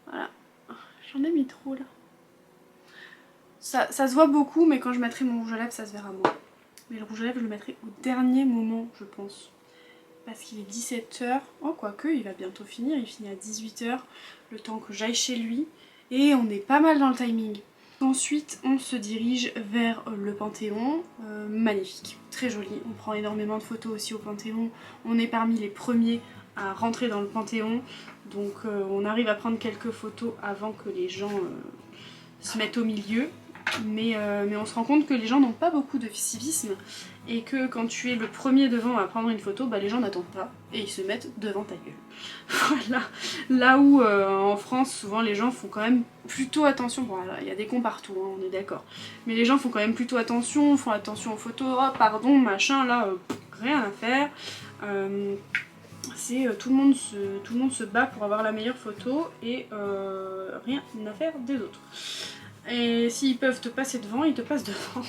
Voilà. J'en ai mis trop là. Ça se voit beaucoup, mais quand je mettrai mon rouge à lèvres, ça se verra moins. Mais le rouge à lèvres, je le mettrai au dernier moment, je pense. Parce qu'il est 17h. Oh, quoique, il va bientôt finir. Il finit à 18h, le temps que j'aille chez lui. Et on est pas mal dans le timing. Ensuite, on se dirige vers le Panthéon. Magnifique, très joli. On prend énormément de photos aussi au Panthéon. On est parmi les premiers à rentrer dans le Panthéon. Donc on arrive à prendre quelques photos avant que les gens se mettent au milieu. Mais on se rend compte que les gens n'ont pas beaucoup de civisme et que quand tu es le premier devant à prendre une photo, bah les gens n'attendent pas et ils se mettent devant ta gueule. Voilà. Là où en France, souvent les gens font quand même plutôt attention. Bon, il y a des cons partout, hein, on est d'accord. Mais les gens font quand même plutôt attention, font attention aux photos. Oh, pardon, machin, là, rien à faire. Tout le monde se bat pour avoir la meilleure photo et rien à faire des autres. Et s'ils peuvent te passer devant, ils te passent devant.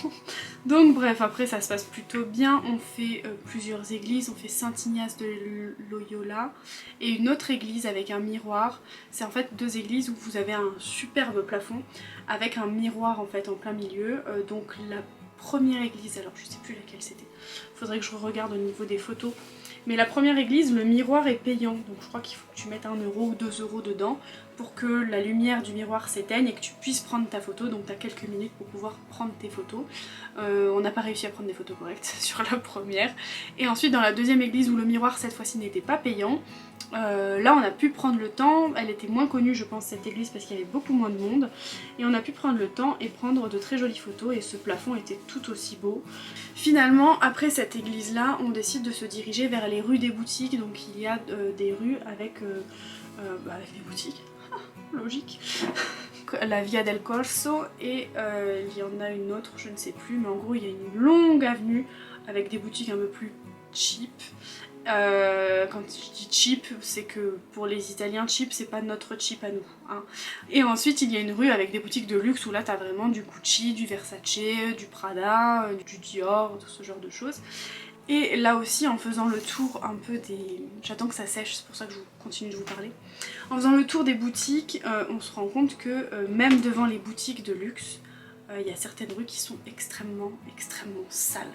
Donc bref, après ça se passe plutôt bien. On fait plusieurs églises. On fait Saint-Ignace de Loyola et une autre église avec un miroir. C'est en fait deux églises où vous avez un superbe plafond avec un miroir en fait en plein milieu. Donc la première église, alors je sais plus laquelle c'était. Faudrait que je regarde au niveau des photos. Mais la première église, le miroir est payant, donc je crois qu'il faut que tu mettes 1 euro ou 2 euros dedans pour que la lumière du miroir s'éteigne et que tu puisses prendre ta photo, donc tu as quelques minutes pour pouvoir prendre tes photos. On n'a pas réussi à prendre des photos correctes sur la première. Et ensuite dans la deuxième église où le miroir cette fois-ci n'était pas payant, là on a pu prendre le temps, elle était moins connue je pense cette église parce qu'il y avait beaucoup moins de monde, et on a pu prendre le temps et prendre de très jolies photos et ce plafond était tout aussi beau. Finalement après cette église là on décide de se diriger vers les rues des boutiques, donc il y a des rues avec des boutiques, logique, la Via del Corso et il y en a une autre je ne sais plus, mais en gros il y a une longue avenue avec des boutiques un peu plus cheap. Quand je dis cheap, c'est que pour les Italiens, cheap, c'est pas notre cheap à nous. Hein. Et ensuite, il y a une rue avec des boutiques de luxe où là, t'as vraiment du Gucci, du Versace, du Prada, du Dior, tout ce genre de choses. Et là aussi, en faisant le tour un peu des... J'attends que ça sèche, c'est pour ça que je continue de vous parler. En faisant le tour des boutiques, on se rend compte que même devant les boutiques de luxe, il y a certaines rues qui sont extrêmement sales.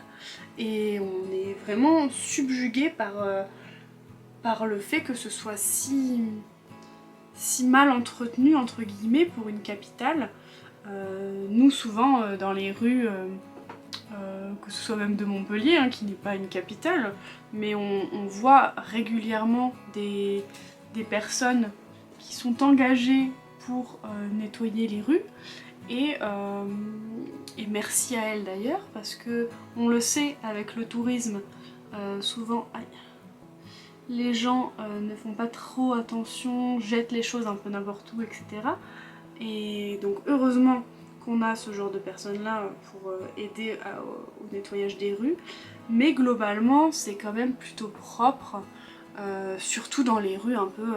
Et on est vraiment subjugué par le fait que ce soit si mal entretenu entre guillemets pour une capitale. Nous souvent dans les rues, que ce soit même de Montpellier, hein, qui n'est pas une capitale, mais on voit régulièrement des personnes qui sont engagées pour nettoyer les rues. Et merci à elle d'ailleurs, parce que on le sait avec le tourisme, souvent les gens ne font pas trop attention, jettent les choses un peu n'importe où, etc. Et donc heureusement qu'on a ce genre de personnes là pour aider au nettoyage des rues, mais globalement c'est quand même plutôt propre, surtout dans les rues un peu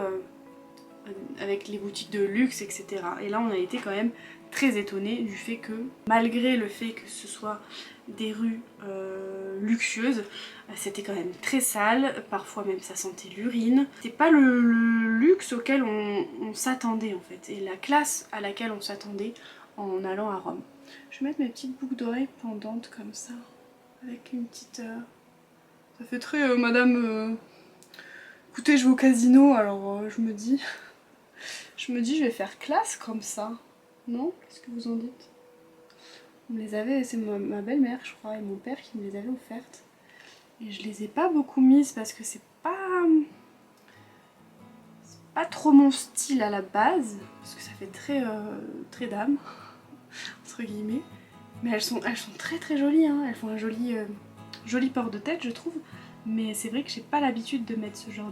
avec les boutiques de luxe, etc. Et là on a été quand même très étonnée du fait que, malgré le fait que ce soit des rues luxueuses, c'était quand même très sale, parfois même ça sentait l'urine. C'était pas le luxe auquel on s'attendait en fait, et la classe à laquelle on s'attendait en allant à Rome. Je vais mettre mes petites boucles d'oreilles pendantes comme ça, avec une petite... Ça fait très madame... Écoutez, je vais au casino, alors je me dis... je vais faire classe comme ça. Non? Qu'est-ce que vous en dites? On me les avait, c'est ma belle-mère je crois et mon père qui me les avait offertes. Et je les ai pas beaucoup mises parce que c'est pas trop mon style à la base, parce que ça fait très dame, entre guillemets. Mais elles sont très très jolies, hein. Elles font un joli port de tête je trouve. Mais c'est vrai que j'ai pas l'habitude de mettre ce genre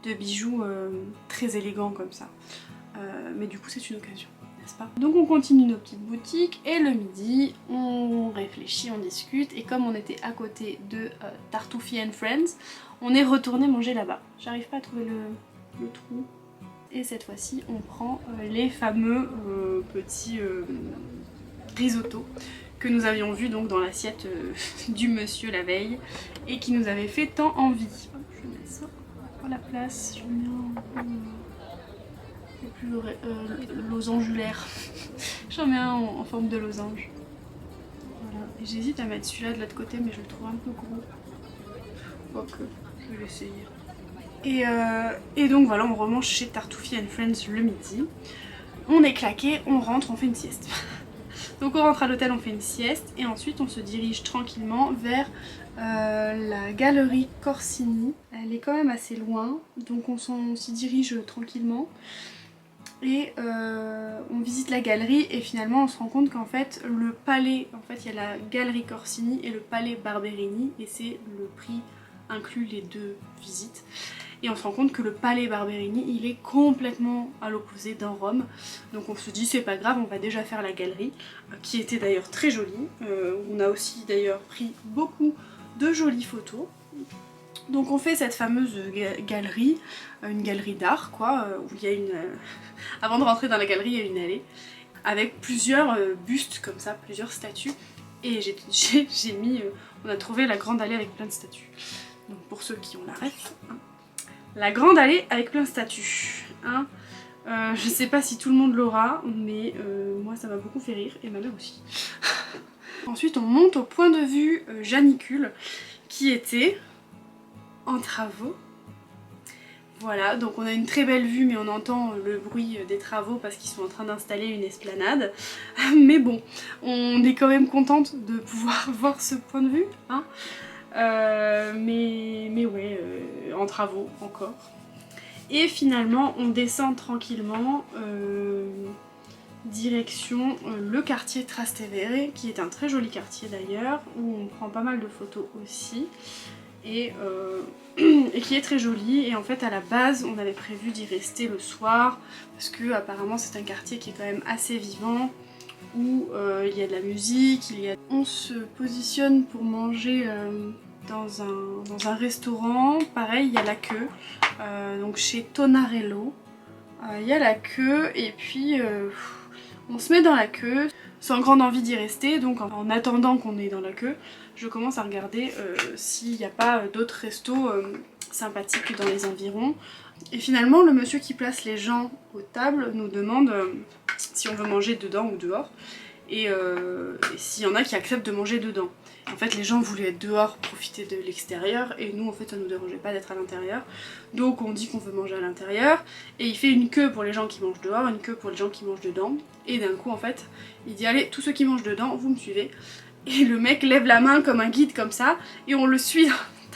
de bijoux très élégants comme ça. Mais du coup c'est une occasion, n'est-ce pas? Donc on continue nos petites boutiques et le midi on réfléchit, on discute et comme on était à côté de Tartuffe and Friends, on est retourné manger là-bas. J'arrive pas à trouver le trou. Et cette fois-ci on prend les fameux petits risottos que nous avions vus donc dans l'assiette du monsieur la veille et qui nous avait fait tant envie. Hop, je vais mettre ça à la place, j'en mets un plus losangulaire. J'en mets un en forme de losange. Voilà. Et j'hésite à mettre celui-là de l'autre côté mais je le trouve un peu gros. Quoique, je vais l'essayer. Et donc voilà, on remange chez Tartuffe and Friends le midi. On est claqué, on rentre, on fait une sieste. Donc on rentre à l'hôtel, on fait une sieste et ensuite on se dirige tranquillement vers la galerie Corsini. Elle est quand même assez loin, donc on s'y dirige tranquillement. Et on visite la galerie et finalement on se rend compte qu'en fait le palais, en fait il y a la galerie Corsini et le palais Barberini et c'est le prix inclut les deux visites. Et on se rend compte que le palais Barberini il est complètement à l'opposé dans Rome. Donc on se dit c'est pas grave, on va déjà faire la galerie qui était d'ailleurs très jolie. On a aussi d'ailleurs pris beaucoup de jolies photos. Donc on fait cette fameuse galerie, une galerie d'art quoi, où il y a une... Avant de rentrer dans la galerie il y a une allée avec plusieurs bustes comme ça, plusieurs statues. Et j'ai mis... on a trouvé la grande allée avec plein de statues. Donc pour ceux qui ont la ref, hein. La grande allée avec plein de statues. Hein. Je sais pas si tout le monde l'aura, mais moi ça m'a beaucoup fait rire, et ma mère aussi. Ensuite on monte au point de vue Janicule, qui était en travaux. Voilà, donc on a une très belle vue mais on entend le bruit des travaux parce qu'ils sont en train d'installer une esplanade. Mais bon, on est quand même contente de pouvoir voir ce point de vue. Hein. Mais ouais, en travaux encore. Et finalement on descend tranquillement direction le quartier Trastevere, qui est un très joli quartier d'ailleurs, où on prend pas mal de photos aussi. Et qui est très joli, et en fait à la base on avait prévu d'y rester le soir parce que apparemment c'est un quartier qui est quand même assez vivant où il y a de la musique, on se positionne pour manger dans un restaurant, pareil il y a la queue, donc chez Tonarello, il y a la queue et puis on se met dans la queue sans grande envie d'y rester, donc en attendant qu'on est dans la queue, je commence à regarder s'il n'y a pas d'autres restos sympathiques dans les environs. Et finalement le monsieur qui place les gens aux tables nous demande si on veut manger dedans ou dehors, et s'il y en a qui acceptent de manger dedans. En fait les gens voulaient être dehors, profiter de l'extérieur, et nous en fait ça nous dérangeait pas d'être à l'intérieur. Donc on dit qu'on veut manger à l'intérieur, et il fait une queue pour les gens qui mangent dehors, une queue pour les gens qui mangent dedans. Et d'un coup en fait il dit allez tous ceux qui mangent dedans vous me suivez. Et le mec lève la main comme un guide comme ça, et on le suit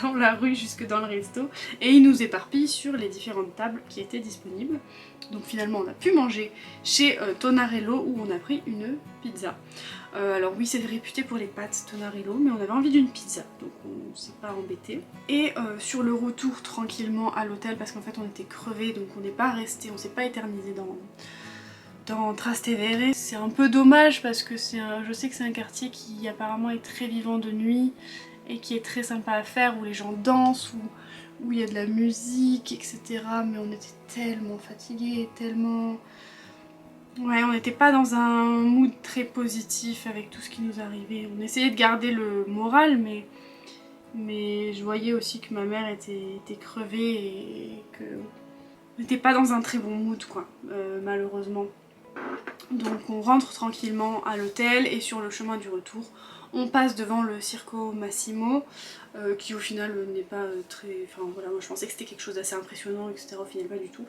dans la rue jusque dans le resto, et il nous éparpille sur les différentes tables qui étaient disponibles. Donc finalement on a pu manger chez Tonarello où on a pris une pizza. Alors oui c'est réputé pour les pâtes Tonarello, mais on avait envie d'une pizza donc on s'est pas embêté. Et sur le retour tranquillement à l'hôtel, parce qu'en fait on était crevés donc on n'est pas resté, on s'est pas éternisé dans Trastevere. C'est un peu dommage parce que je sais que c'est un quartier qui apparemment est très vivant de nuit et qui est très sympa à faire, où les gens dansent, où il y a de la musique, etc. Mais on était tellement fatigués, tellement... Ouais, on n'était pas dans un mood très positif avec tout ce qui nous arrivait. On essayait de garder le moral, mais je voyais aussi que ma mère était crevée et qu'on n'était pas dans un très bon mood, quoi, malheureusement. Donc on rentre tranquillement à l'hôtel, et sur le chemin du retour on passe devant le Circo Massimo qui au final n'est pas très... Enfin voilà, moi je pensais que c'était quelque chose d'assez impressionnant etc, au final pas du tout.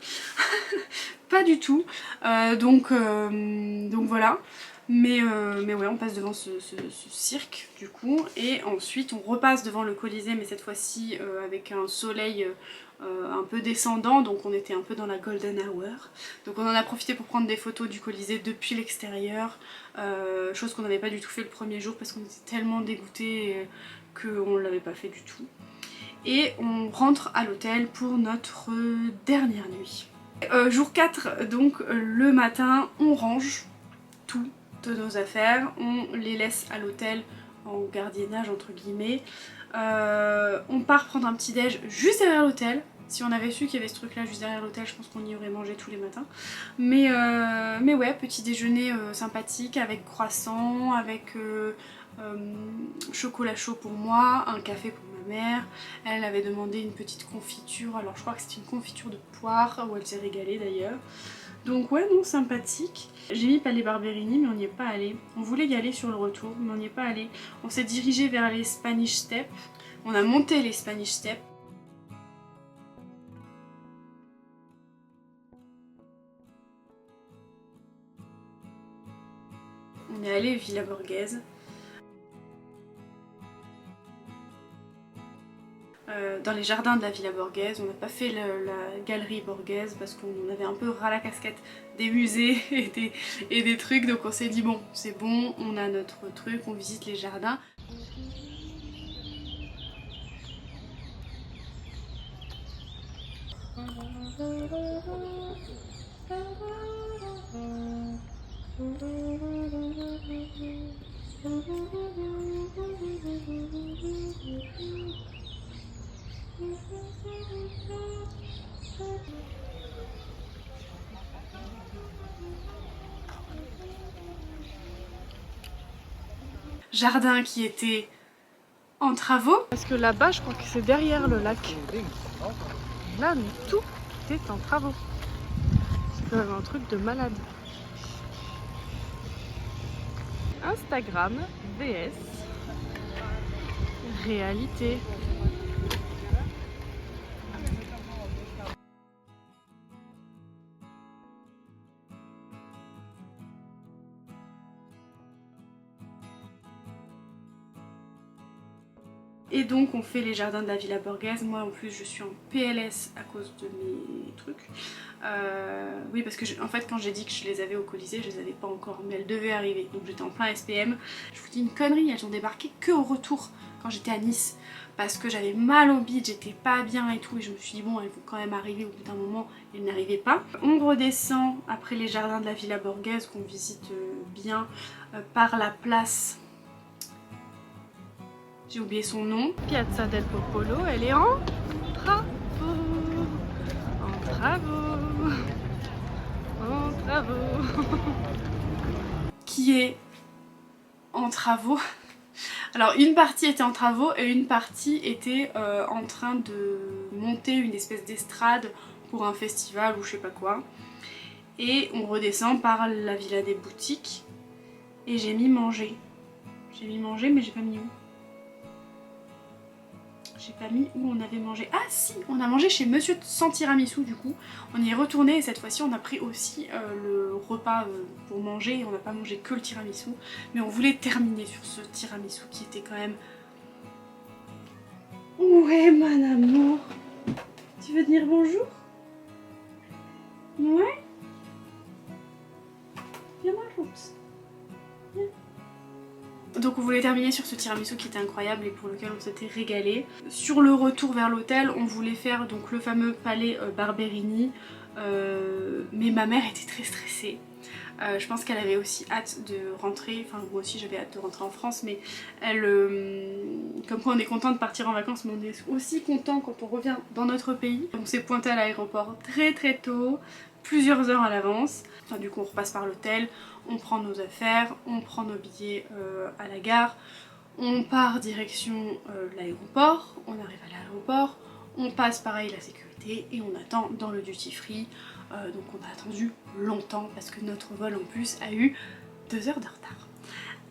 Pas du tout, donc voilà. Mais ouais, on passe devant ce cirque du coup, et ensuite on repasse devant le Colisée, mais cette fois-ci avec un soleil un peu descendant, donc on était un peu dans la golden hour. Donc on en a profité pour prendre des photos du Colisée depuis l'extérieur, chose qu'on n'avait pas du tout fait le premier jour parce qu'on était tellement dégoûtés qu'on ne l'avait pas fait du tout. Et on rentre à l'hôtel pour notre dernière nuit. Jour 4, donc le matin, on range toutes nos affaires, on les laisse à l'hôtel en gardiennage entre guillemets. On part prendre un petit déj juste derrière l'hôtel. Si on avait su qu'il y avait ce truc là juste derrière l'hôtel, je pense qu'on y aurait mangé tous les matins. Mais ouais, petit déjeuner sympathique avec croissant, avec chocolat chaud pour moi, un café pour ma mère. Elle avait demandé une petite confiture, alors je crois que c'était une confiture de poire, où elle s'est régalée d'ailleurs. Donc ouais, non, sympathique. J'ai mis Palais Barberini, mais on n'y est pas allé. On voulait y aller sur le retour, mais on n'y est pas allé. On s'est dirigé vers les Spanish Steps. On a monté les Spanish Steps. On est allé à Villa Borghese. Dans les jardins de la Villa Borghese, on n'a pas fait la galerie Borghese parce qu'on avait un peu ras la casquette des musées et des trucs, donc on s'est dit bon, c'est bon, on a notre truc, on visite les jardins. Jardin qui était en travaux. Parce que là-bas, je crois que c'est derrière le lac. Là, mais tout est en travaux. C'est quand même un truc de malade. Instagram, VS, réalité. Et donc on fait les jardins de la Villa Borghese. Moi en plus je suis en PLS à cause de mes trucs. Oui parce que en fait quand j'ai dit que je les avais au Colisée, je les avais pas encore, mais elles devaient arriver. Donc j'étais en plein SPM. Je vous dis une connerie, elles ont débarqué que au retour quand j'étais à Nice. Parce que j'avais mal au bide, j'étais pas bien et tout. Et je me suis dit bon, elles vont quand même arriver au bout d'un moment. Elles n'arrivaient pas. On redescend après les jardins de la Villa Borghese qu'on visite bien par la place. J'ai oublié son nom. Piazza del Popolo, elle est en travaux. En travaux. En travaux. Qui est en travaux. Alors une partie était en travaux et une partie était en train de monter une espèce d'estrade pour un festival ou je sais pas quoi. Et on redescend par la villa des boutiques. Et j'ai mis manger. J'ai mis manger mais j'ai pas mis où. J'ai pas mis où on avait mangé. Ah si, on a mangé chez Monsieur sans tiramisu du coup. On y est retourné et cette fois-ci on a pris aussi le repas pour manger. On n'a pas mangé que le tiramisu. Mais on voulait terminer sur ce tiramisu qui était quand même... Ouais mon amour. Tu veux dire bonjour? Ouais. Viens moi Roops. Viens. Donc on voulait terminer sur ce tiramisu qui était incroyable et pour lequel on s'était régalé. Sur le retour vers l'hôtel, on voulait faire donc le fameux palais Barberini, mais ma mère était très stressée. Je pense qu'elle avait aussi hâte de rentrer, enfin moi aussi j'avais hâte de rentrer en France, mais elle, comme quoi on est content de partir en vacances, mais on est aussi content quand on revient dans notre pays. On s'est pointé à l'aéroport très tôt, plusieurs heures à l'avance. Enfin, du coup on repasse par l'hôtel, on prend nos affaires, on prend nos billets à la gare, on part direction l'aéroport, on arrive à l'aéroport, on passe pareil la sécurité et on attend dans le duty free. Donc on a attendu longtemps parce que notre vol en plus a eu 2 heures de retard.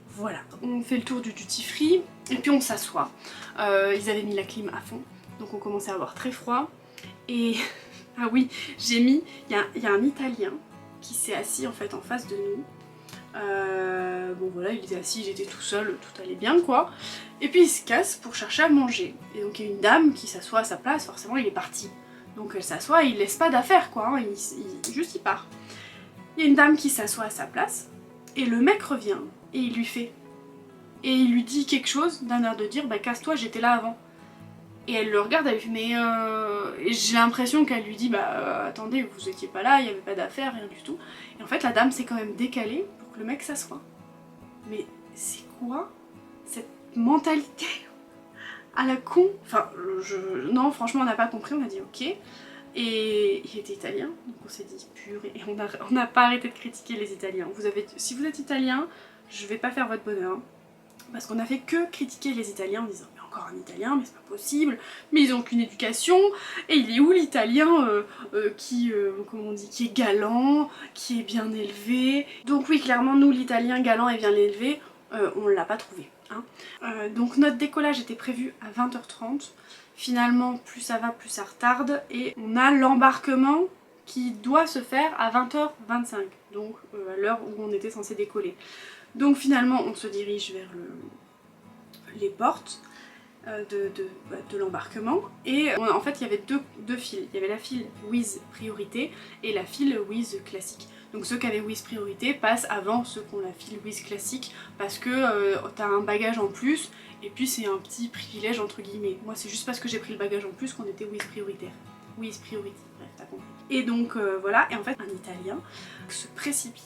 Voilà, on fait le tour du duty free et puis on s'assoit. Ils avaient mis la clim à fond, donc on commençait à avoir très froid. Et ah oui, j'ai mis, il y a un Italien qui s'est assis en fait en face de nous. Bon voilà, il était assis, j'étais tout seul, tout allait bien quoi. Et puis il se casse pour chercher à manger. Et donc il y a une dame qui s'assoit à sa place, forcément il est parti. Donc elle s'assoit et il laisse pas d'affaires quoi, hein. Juste il part. Il y a une dame qui s'assoit à sa place et le mec revient et il lui fait. Et il lui dit quelque chose d'un air de dire bah casse-toi, j'étais là avant. Et elle le regarde, elle lui fait mais et j'ai l'impression qu'elle lui dit bah attendez, vous étiez pas là, il y avait pas d'affaires, rien du tout. Et en fait la dame s'est quand même décalée pour que le mec s'assoie. Mais c'est quoi cette mentalité à la con? Enfin non franchement on n'a pas compris, on a dit ok. Et il était italien, donc on s'est dit purée, et on n'a pas arrêté de critiquer les Italiens. Si vous êtes italien, je vais pas faire votre bonheur, hein, parce qu'on a fait que critiquer les Italiens en disant mais encore un Italien, mais c'est pas possible, mais ils ont qu'une éducation, et il est où l'Italien comment on dit, qui est galant, qui est bien élevé. Donc oui, clairement nous l'Italien galant et bien élevé, on l'a pas trouvé. Hein. Donc notre décollage était prévu à 20h30. Finalement, plus ça va, plus ça retarde. Et on a l'embarquement qui doit se faire à 20h25. Donc à l'heure où on était censé décoller. Donc finalement, on se dirige vers les portes de l'embarquement. Et en fait, il y avait deux files. Il y avait la file with priorité et la file with classique. Donc ceux qui avaient with priorité passent avant ceux qui ont la file with classique parce que t'as un bagage en plus et puis c'est un petit privilège entre guillemets. Moi c'est juste parce que j'ai pris le bagage en plus qu'on était with prioritaire. With priority, bref t'as compris. Et donc voilà, et en fait un Italien se précipite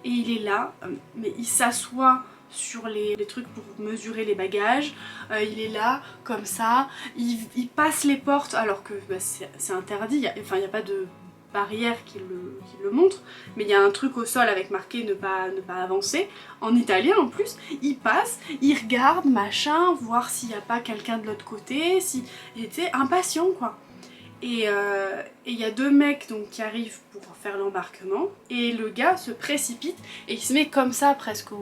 et il est là, mais il s'assoit sur les trucs pour mesurer les bagages, il est là comme ça, il passe les portes alors que bah, c'est interdit, il n'y a pas de barrière qui le montre, mais il y a un truc au sol avec marqué ne pas avancer, en italien en plus, il passe, il regarde, machin, voir s'il n'y a pas quelqu'un de l'autre côté, il était impatient quoi. Et il y a deux mecs donc, qui arrivent pour faire l'embarquement, et le gars se précipite, et il se met comme ça presque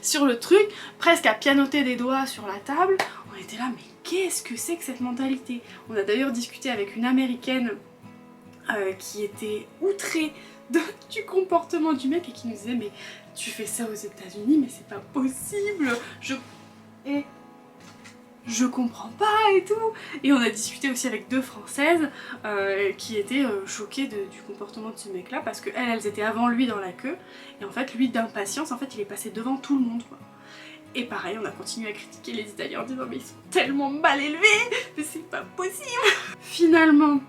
sur le truc, presque à pianoter des doigts sur la table. On était là, mais qu'est-ce que c'est que cette mentalité? On a d'ailleurs discuté avec une américaine qui était outrée du comportement du mec et qui nous disait mais tu fais ça aux États-Unis mais c'est pas possible, je comprends pas et tout. Et on a discuté aussi avec deux Françaises qui étaient choquées du comportement de ce mec là parce qu'elles étaient avant lui dans la queue et en fait lui d'impatience en fait il est passé devant tout le monde quoi. Et pareil on a continué à critiquer les Italiens en disant mais ils sont tellement mal élevés, mais c'est pas possible. Finalement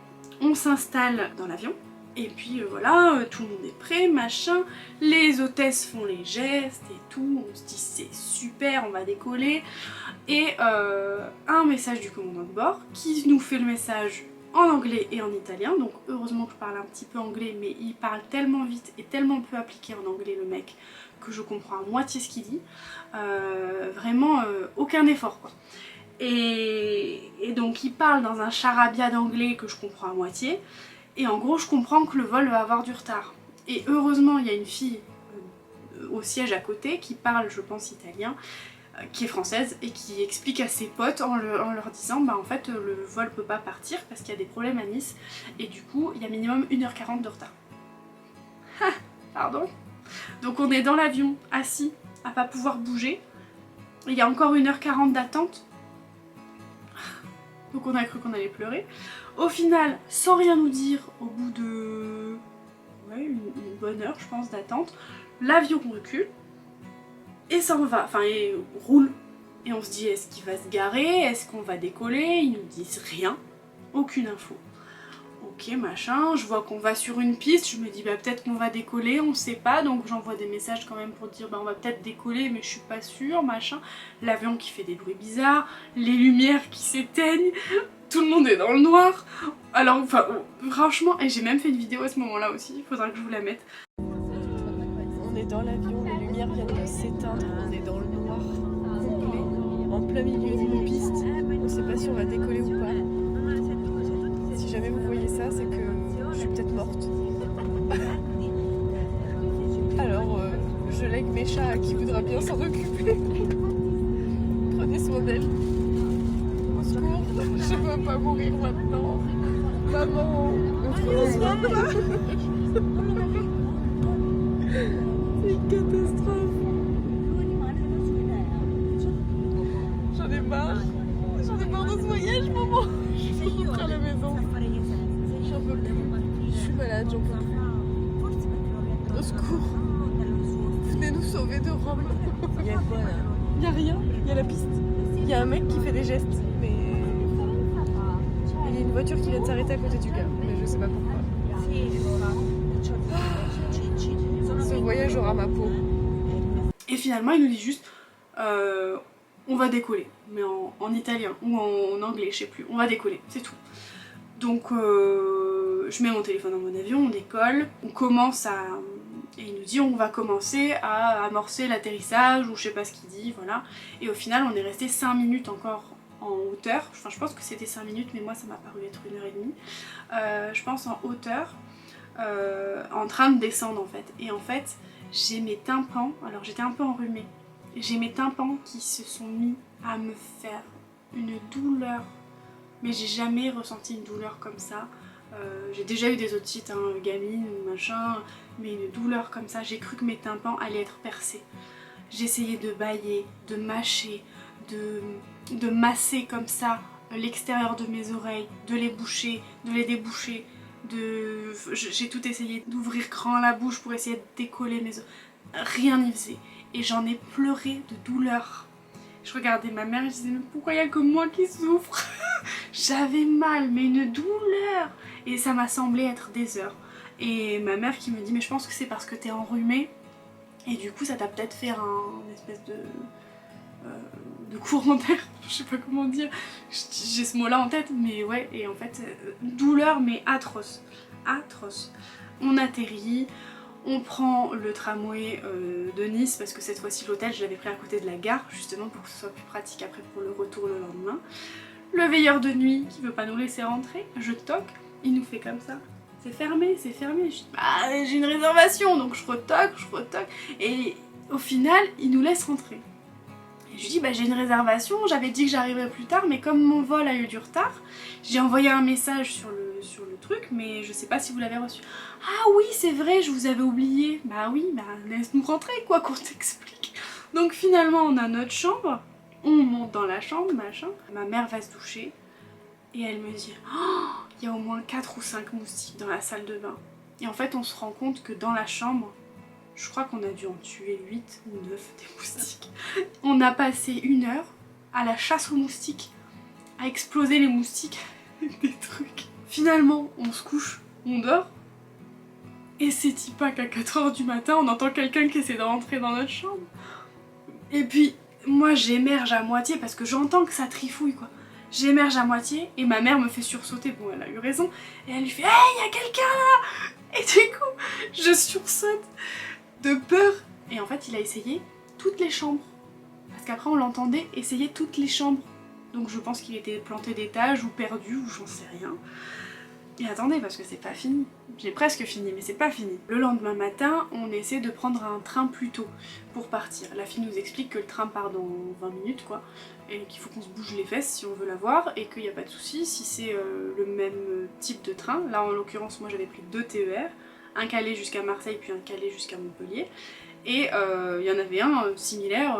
on s'installe dans l'avion et puis voilà, tout le monde est prêt, machin, les hôtesses font les gestes et tout, on se dit c'est super, on va décoller. Et un message du commandant de bord qui nous fait le message en anglais et en italien, donc heureusement que je parle un petit peu anglais, mais il parle tellement vite et tellement peu appliqué en anglais le mec que je comprends à moitié ce qu'il dit, vraiment aucun effort quoi. Et donc il parle dans un charabia d'anglais que je comprends à moitié, et en gros je comprends que le vol va avoir du retard. Et heureusement il y a une fille au siège à côté qui parle je pense italien, qui est française et qui explique à ses potes en leur disant bah en fait le vol peut pas partir parce qu'il y a des problèmes à Nice et du coup il y a minimum 1h40 de retard. Pardon. Donc on est dans l'avion assis à pas pouvoir bouger, il y a encore 1h40 d'attente. Donc on a cru qu'on allait pleurer. Au final, sans rien nous dire, au bout de une bonne heure je pense d'attente, l'avion recule et s'en va, enfin il roule. Et on se dit est-ce qu'il va se garer, est-ce qu'on va décoller, ils nous disent rien, aucune info. Ok machin, je vois qu'on va sur une piste, je me dis bah peut-être qu'on va décoller, on sait pas, donc j'envoie des messages quand même pour dire bah on va peut-être décoller mais je suis pas sûre, machin. L'avion qui fait des bruits bizarres, les lumières qui s'éteignent, tout le monde est dans le noir. Alors enfin franchement, et j'ai même fait une vidéo à ce moment là aussi, il faudra que je vous la mette. On est dans l'avion, les lumières viennent de s'éteindre, on est dans le noir complet, en plein milieu d'une piste, on sait pas si on va décoller ou pas. Si jamais vous voyez ça, c'est que je suis peut-être morte. Alors, je lègue mes chats à qui voudra bien s'en occuper. Prenez soin d'elle. Au secours, je veux pas mourir maintenant. Maman, prenez soin de moi. C'est une catastrophe. J'en ai marre de ce voyage, maman. Je veux rentrer à la maison. j'en peux plus. Je suis malade, j'en peux plus. Au secours. Venez nous sauver de Rome. Il y a quoi là? Il y a rien, il y a la piste. Il y a un mec qui fait des gestes, mais il y a une voiture qui vient de s'arrêter à côté du gars, mais je sais pas pourquoi. Ce voyage aura ma peau. Et finalement, il nous dit juste on va décoller, mais en italien ou en anglais, je sais plus. On va décoller, c'est tout. Donc je mets mon téléphone dans mon avion, on décolle, on commence à... Et il nous dit on va commencer à amorcer l'atterrissage ou je sais pas ce qu'il dit, voilà. Et au final on est resté 5 minutes encore en hauteur, enfin je pense que c'était 5 minutes mais moi ça m'a paru être 1h30. Je pense en hauteur, en train de descendre en fait. Et en fait j'ai mes tympans, alors j'étais un peu enrhumée, j'ai mes tympans qui se sont mis à me faire une douleur. Mais j'ai jamais ressenti une douleur comme ça. J'ai déjà eu des otites, hein, gamine ou machin, mais une douleur comme ça, j'ai cru que mes tympans allaient être percés. J'essayais de bâiller, de mâcher, de masser comme ça l'extérieur de mes oreilles, de les boucher, de les déboucher, j'ai tout essayé d'ouvrir grand la bouche pour essayer de décoller mes oreilles. Rien n'y faisait. Et j'en ai pleuré de douleur. Je regardais ma mère et je disais mais pourquoi il n'y a que moi qui souffre? J'avais mal, mais une douleur. Et ça m'a semblé être des heures. Et ma mère qui me dit mais je pense que c'est parce que t'es enrhumée. Et du coup ça t'a peut-être fait une espèce de courant d'air. Je sais pas comment dire. J'ai ce mot là en tête, mais ouais. Et en fait, douleur mais atroce. Atroce. On atterrit. On prend le tramway de Nice parce que cette fois-ci l'hôtel je l'avais pris à côté de la gare justement pour que ce soit plus pratique après pour le retour le lendemain. Le veilleur de nuit qui veut pas nous laisser rentrer, je toque, il nous fait comme ça. C'est fermé, c'est fermé. Je dis bah j'ai une réservation donc je retoque et au final il nous laisse rentrer. Et je lui dis bah j'ai une réservation, j'avais dit que j'arriverais plus tard mais comme mon vol a eu du retard, j'ai envoyé un message sur le truc mais je sais pas si vous l'avez reçu. Ah oui c'est vrai je vous avais oublié. Bah oui bah laisse-nous rentrer quoi qu'on t'explique. Donc finalement on a notre chambre, on monte dans la chambre machin, ma mère va se doucher et elle me dit oh, il y a au moins 4 ou 5 moustiques dans la salle de bain. Et en fait on se rend compte que dans la chambre je crois qu'on a dû en tuer 8 ou 9 des moustiques. On a passé 1 heure à la chasse aux moustiques, à exploser les moustiques, des trucs. Finalement, on se couche, on dort, et c'est pas qu'à 4 h du matin, on entend quelqu'un qui essaie de rentrer dans notre chambre. Et puis, moi j'émerge à moitié parce que j'entends que ça trifouille quoi. J'émerge à moitié et ma mère me fait sursauter, bon elle a eu raison, et elle lui fait « Hey, y a quelqu'un là !» Et du coup, je sursaute de peur. Et en fait, il a essayé toutes les chambres. Parce qu'après, on l'entendait essayer toutes les chambres. Donc je pense qu'il était planté d'étage ou perdu ou j'en sais rien. Et attendez, parce que c'est pas fini. J'ai presque fini, mais c'est pas fini. Le lendemain matin, on essaie de prendre un train plus tôt pour partir. La fille nous explique que le train part dans 20 minutes, quoi. Et qu'il faut qu'on se bouge les fesses si on veut la voir. Et qu'il n'y a pas de souci si c'est le même type de train. Là, en l'occurrence, moi j'avais pris 2 TER. Un Calais jusqu'à Marseille, puis un Calais jusqu'à Montpellier. Et il y en avait un similaire,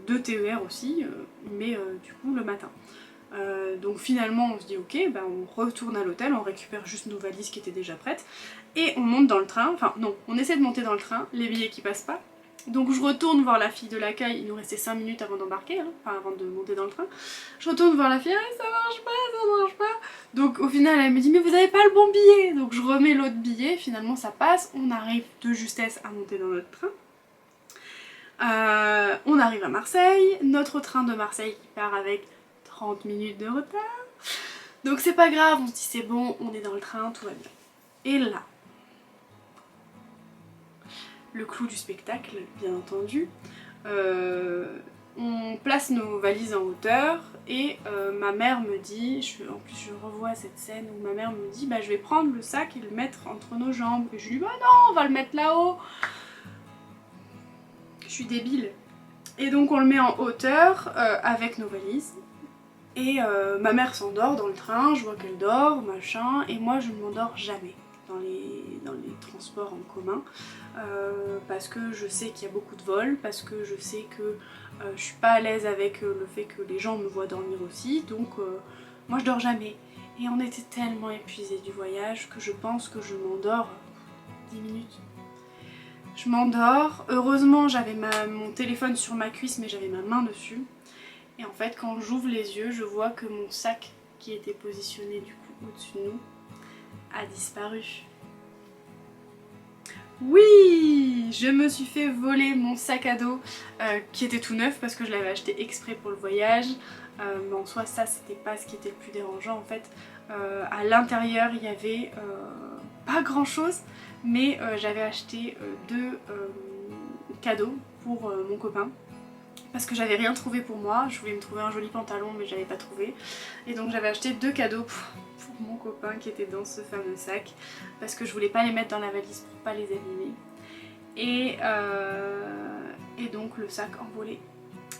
2 TER aussi, mais du coup le matin. Donc finalement on se dit ok, bah on retourne à l'hôtel, on récupère juste nos valises qui étaient déjà prêtes, et on monte dans le train, enfin non, on essaie de monter dans le train, les billets qui passent pas. Donc je retourne voir la fille de l'accueil, il nous restait 5 minutes avant d'embarquer, hein, enfin avant de monter dans le train. Je retourne voir la fille, ah, ça marche pas. Donc au final elle me dit mais vous avez pas le bon billet. Donc je remets l'autre billet, finalement ça passe, on arrive de justesse à monter dans notre train. On arrive à Marseille, notre train de Marseille qui part avec 30 minutes de retard. Donc c'est pas grave, on se dit c'est bon, on est dans le train, tout va bien. Et là, le clou du spectacle, bien entendu, on place nos valises en hauteur et ma mère me dit, en plus je revois cette scène où ma mère me dit bah je vais prendre le sac et le mettre entre nos jambes. Et je lui dis bah non, on va le mettre là-haut. Je suis débile. Et donc on le met en hauteur avec nos valises. Et ma mère s'endort dans le train, je vois qu'elle dort, machin, et moi je ne m'endors jamais dans les transports en commun parce que je sais qu'il y a beaucoup de vols, parce que je sais que je suis pas à l'aise avec le fait que les gens me voient dormir aussi, donc moi je dors jamais. Et on était tellement épuisés du voyage que je pense que je m'endors 10 minutes. Je m'endors, heureusement j'avais mon téléphone sur ma cuisse mais j'avais ma main dessus. Et en fait quand j'ouvre les yeux je vois que mon sac qui était positionné du coup au-dessus de nous a disparu. Oui, je me suis fait voler mon sac à dos qui était tout neuf parce que je l'avais acheté exprès pour le voyage. Mais en soi ça c'était pas ce qui était le plus dérangeant en fait. À l'intérieur il y avait pas grand chose mais j'avais acheté 2 cadeaux pour mon copain parce que j'avais rien trouvé pour moi. Je voulais me trouver un joli pantalon mais j'avais pas trouvé et donc j'avais acheté 2 cadeaux pour mon copain qui était dans ce fameux sac parce que je voulais pas les mettre dans la valise pour pas les abîmer et donc le sac envolé.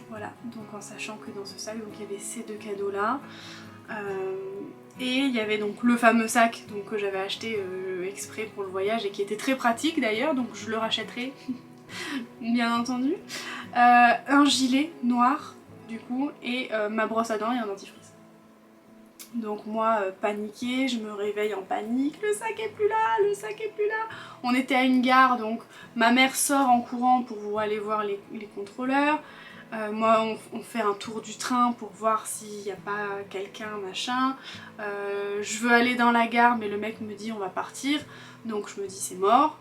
Voilà, donc en sachant que dans ce sac donc, il y avait ces 2 cadeaux là et il y avait donc le fameux sac donc, que j'avais acheté exprès pour le voyage et qui était très pratique d'ailleurs donc je le rachèterai bien entendu, un gilet noir du coup et ma brosse à dents et un dentifrice. Donc moi paniquée, je me réveille en panique, le sac est plus là, le sac est plus là. On était à une gare donc ma mère sort en courant pour aller voir les contrôleurs. Moi on fait un tour du train pour voir s'il n'y a pas quelqu'un machin. Je veux aller dans la gare mais le mec me dit on va partir donc je me dis c'est mort.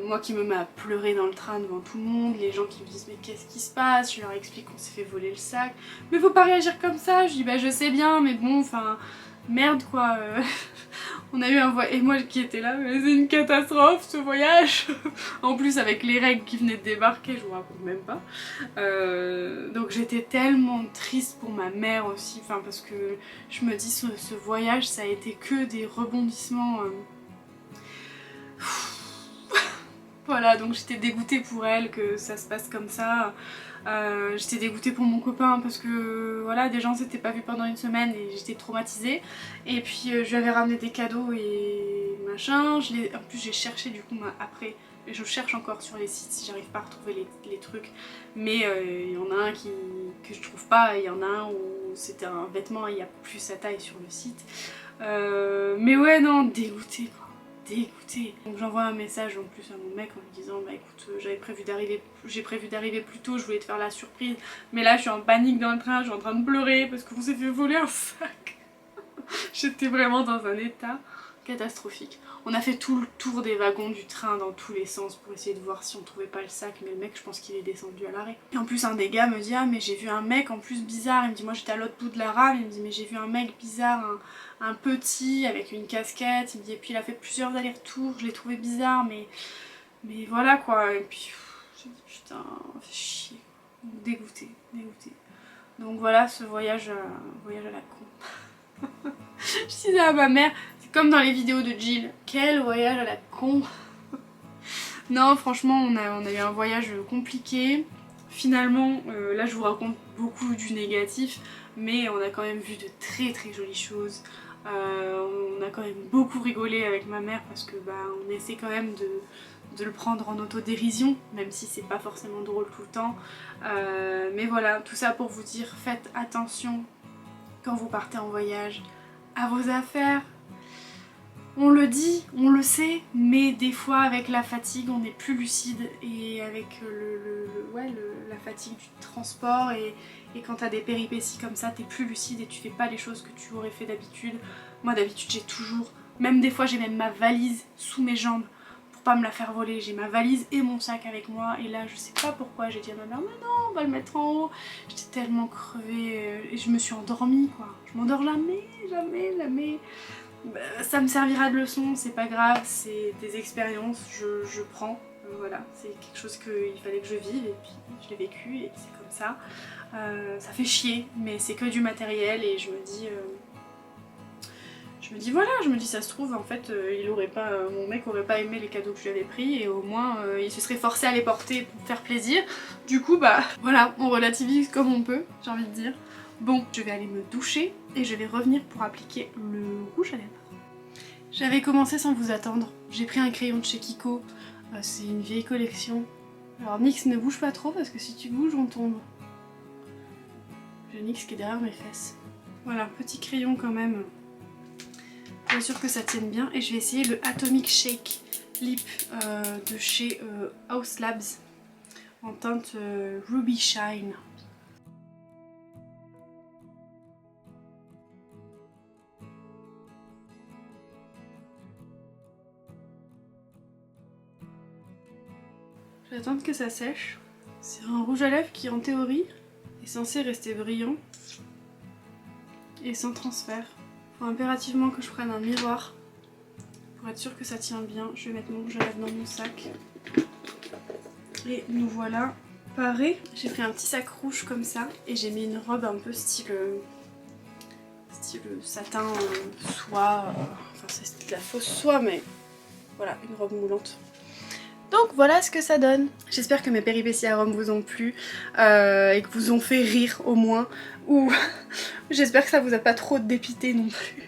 Moi qui me mets à pleurer dans le train devant tout le monde, les gens qui me disent mais qu'est-ce qui se passe, je leur explique qu'on s'est fait voler le sac. Mais faut pas réagir comme ça, je dis bah je sais bien mais bon enfin merde quoi. On a eu un voyage, et moi qui étais là, mais c'est une catastrophe ce voyage. En plus avec les règles qui venaient de débarquer, je vous raconte même pas. Donc j'étais tellement triste pour ma mère aussi, enfin parce que je me dis ce voyage ça a été que des rebondissements. Voilà, donc j'étais dégoûtée pour elle que ça se passe comme ça. J'étais dégoûtée pour mon copain parce que voilà, des gens s'étaient pas vus pendant une semaine et j'étais traumatisée. Et puis je lui avais ramené des cadeaux et machin. En plus j'ai cherché du coup après, je cherche encore sur les sites si j'arrive pas à retrouver les trucs. Mais il y en a un que je trouve pas, il y en a un où c'était un vêtement et il n'y a plus sa taille sur le site. Mais ouais non, dégoûtée quoi. Dégoûtée. Donc j'envoie un message en plus à mon mec en lui disant bah écoute j'ai prévu d'arriver plus tôt, je voulais te faire la surprise mais là je suis en panique dans le train, je suis en train de pleurer parce qu'on s'est fait voler un sac. J'étais vraiment dans un état catastrophique. On a fait tout le tour des wagons du train dans tous les sens pour essayer de voir si on trouvait pas le sac mais le mec je pense qu'il est descendu à l'arrêt. Et en plus un des gars me dit ah mais j'ai vu un mec en plus bizarre, il me dit moi j'étais à l'autre bout de la rame, il me dit mais j'ai vu un mec bizarre, un petit avec une casquette, il me dit et puis il a fait plusieurs allers-retours, je l'ai trouvé bizarre mais voilà quoi. Et puis j'ai dit putain fait chier, dégoûtée. Donc voilà ce voyage à la con. Je disais à ma mère, c'est comme dans les vidéos de Jill, quel voyage à la con. Non franchement on a eu un voyage compliqué. Finalement là je vous raconte beaucoup du négatif mais on a quand même vu de très très jolies choses. On a quand même beaucoup rigolé avec ma mère parce que bah, on essaie quand même de le prendre en autodérision même si c'est pas forcément drôle tout le temps. Mais voilà, tout ça pour vous dire faites attention quand vous partez en voyage à vos affaires. On le dit, on le sait, mais des fois avec la fatigue on est plus lucide et avec la fatigue du transport et quand t'as des péripéties comme ça t'es plus lucide et tu fais pas les choses que tu aurais fait d'habitude. Moi d'habitude j'ai toujours, même des fois j'ai même ma valise sous mes jambes pour pas me la faire voler, j'ai ma valise et mon sac avec moi et là je sais pas pourquoi j'ai dit à ma mère mais non on va le mettre en haut. J'étais tellement crevée et je me suis endormie quoi, je m'endors jamais. Ça me servira de leçon, c'est pas grave, c'est des expériences, je prends, voilà, c'est quelque chose qu'il fallait que je vive et puis je l'ai vécu et c'est comme ça. Ça fait chier, mais c'est que du matériel et je me dis voilà, ça se trouve en fait mon mec aurait pas aimé les cadeaux que je lui avais pris et au moins il se serait forcé à les porter pour faire plaisir. Du coup bah voilà, on relativise comme on peut, j'ai envie de dire. Bon, je vais aller me doucher et je vais revenir pour appliquer le rouge à lèvres. J'avais commencé sans vous attendre. J'ai pris un crayon de chez Kiko. C'est une vieille collection. Alors Nyx ne bouge pas trop parce que si tu bouges on tombe. J'ai Nyx qui est derrière mes fesses. Voilà, petit crayon quand même pour être sûr que ça tienne bien. Et je vais essayer le Atomic Shake Lip de chez Haus Labs en teinte Ruby Shine. Je vais attendre que ça sèche. C'est un rouge à lèvres qui en théorie est censé rester brillant et sans transfert. Il faut impérativement que je prenne un miroir pour être sûr que ça tient bien. Je vais mettre mon rouge à lèvres dans mon sac. Et nous voilà parés. J'ai pris un petit sac rouge comme ça et j'ai mis une robe un peu style satin, soie. Enfin c'est de la fausse soie mais voilà, une robe moulante. Donc voilà ce que ça donne. J'espère que mes péripéties à Rome vous ont plu et que vous ont fait rire au moins. Ou j'espère que ça vous a pas trop dépité non plus.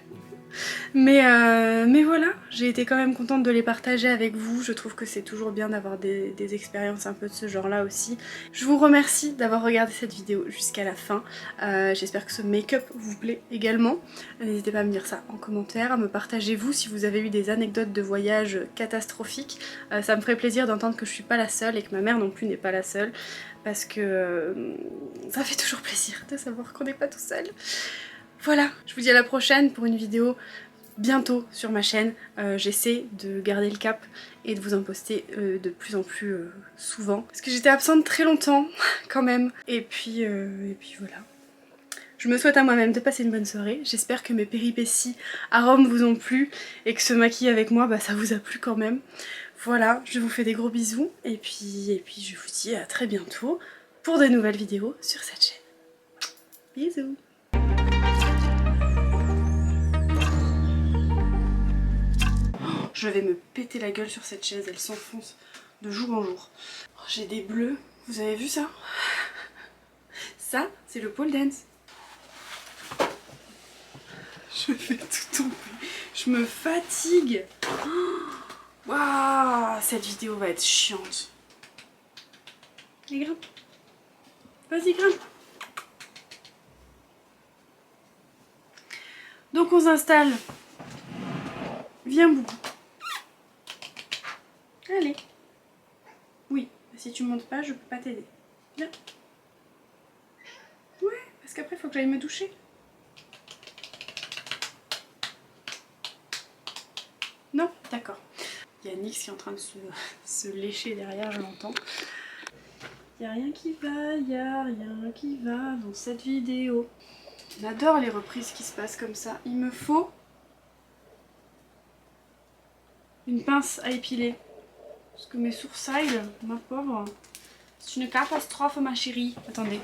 Mais voilà, j'ai été quand même contente de les partager avec vous. Je trouve que c'est toujours bien d'avoir des expériences un peu de ce genre-là aussi. Je vous remercie d'avoir regardé cette vidéo jusqu'à la fin. J'espère que ce make-up vous plaît également. N'hésitez pas à me dire ça en commentaire, à me partager vous si vous avez eu des anecdotes de voyage catastrophiques. Ça me ferait plaisir d'entendre que je suis pas la seule et que ma mère non plus n'est pas la seule. Parce que ça fait toujours plaisir de savoir qu'on n'est pas tout seul. Voilà, je vous dis à la prochaine pour une vidéo bientôt sur ma chaîne. J'essaie de garder le cap et de vous en poster de plus en plus souvent. Parce que j'étais absente très longtemps quand même. Et puis voilà. Je me souhaite à moi-même de passer une bonne soirée. J'espère que mes péripéties à Rome vous ont plu et que se maquiller avec moi, bah, ça vous a plu quand même. Voilà, je vous fais des gros bisous et puis je vous dis à très bientôt pour de nouvelles vidéos sur cette chaîne. Bisous. Je vais me péter la gueule sur cette chaise, elle s'enfonce de jour en jour. Oh, j'ai des bleus, vous avez vu ça? Ça, c'est le pole dance. Je fais tout tomber, je me fatigue. Waouh, cette vidéo va être chiante. Allez, grimpe. Vas-y, grimpe. Donc on s'installe. Viens, Boubou. Allez. Oui, si tu montes pas, je peux pas t'aider. Viens. Ouais, parce qu'après, il faut que j'aille me doucher. Non, d'accord. Il y a Nix qui est en train de se lécher derrière, je l'entends. Il n'y a rien qui va, il n'y a rien qui va dans cette vidéo. On adore les reprises qui se passent comme ça. Il me faut une pince à épiler. Parce que mes sourcils, ma pauvre, c'est une catastrophe ma chérie. Attendez.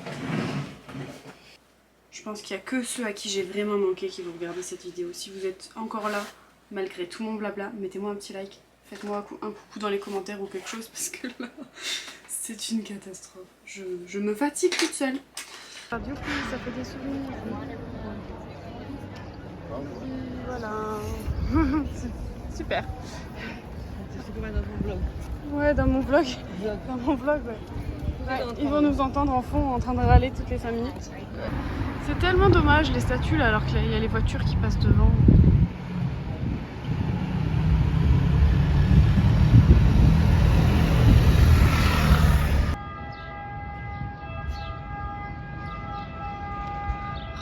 Je pense qu'il n'y a que ceux à qui j'ai vraiment manqué qui vont regarder cette vidéo. Si vous êtes encore là, malgré tout mon blabla, mettez-moi un petit like. Faites-moi un coucou dans les commentaires ou quelque chose parce que là, c'est une catastrophe. Je me fatigue toute seule. Du coup, ça fait des souvenirs. Voilà. Super. C'est comme dans ton vlog. Ouais, dans mon vlog. Dans mon vlog, ouais. Ouais, ils vont nous entendre en fond en train de râler toutes les 5 minutes. C'est tellement dommage les statues là alors qu'il y a les voitures qui passent devant.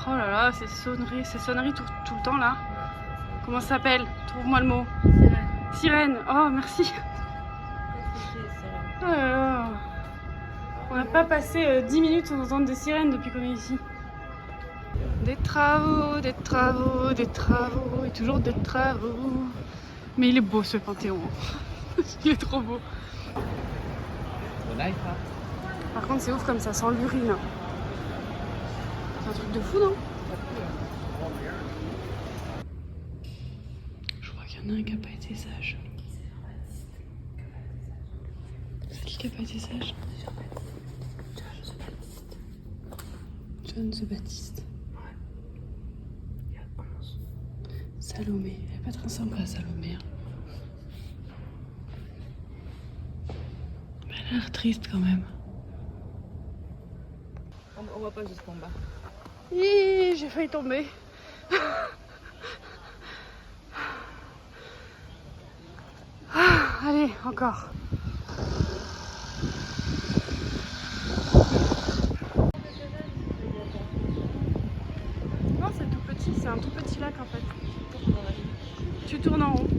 Oh là là, ces sonneries tout le temps là. Comment ça s'appelle? Trouve-moi le mot. Sirène. Sirène. Oh merci. Oh là là. On n'a pas passé 10 minutes sans entendre des sirènes depuis qu'on est ici. Des travaux, des travaux, des travaux et toujours des travaux. Mais il est beau ce Panthéon. Il est trop beau. Par contre c'est ouf comme ça sent l'urine. C'est un truc de fou non? Je crois qu'il y en a un qui n'a pas été sage. C'est qui n'a pas été sage? John the Baptiste. Ouais. Salomé. Elle n'est pas très sympa Salomé. Hein. Mais elle a l'air triste quand même. On va pas jusqu'en bas. J'ai failli tomber. Allez, encore. Non, c'est tout petit, c'est un tout petit lac en fait. Tu tournes en rond.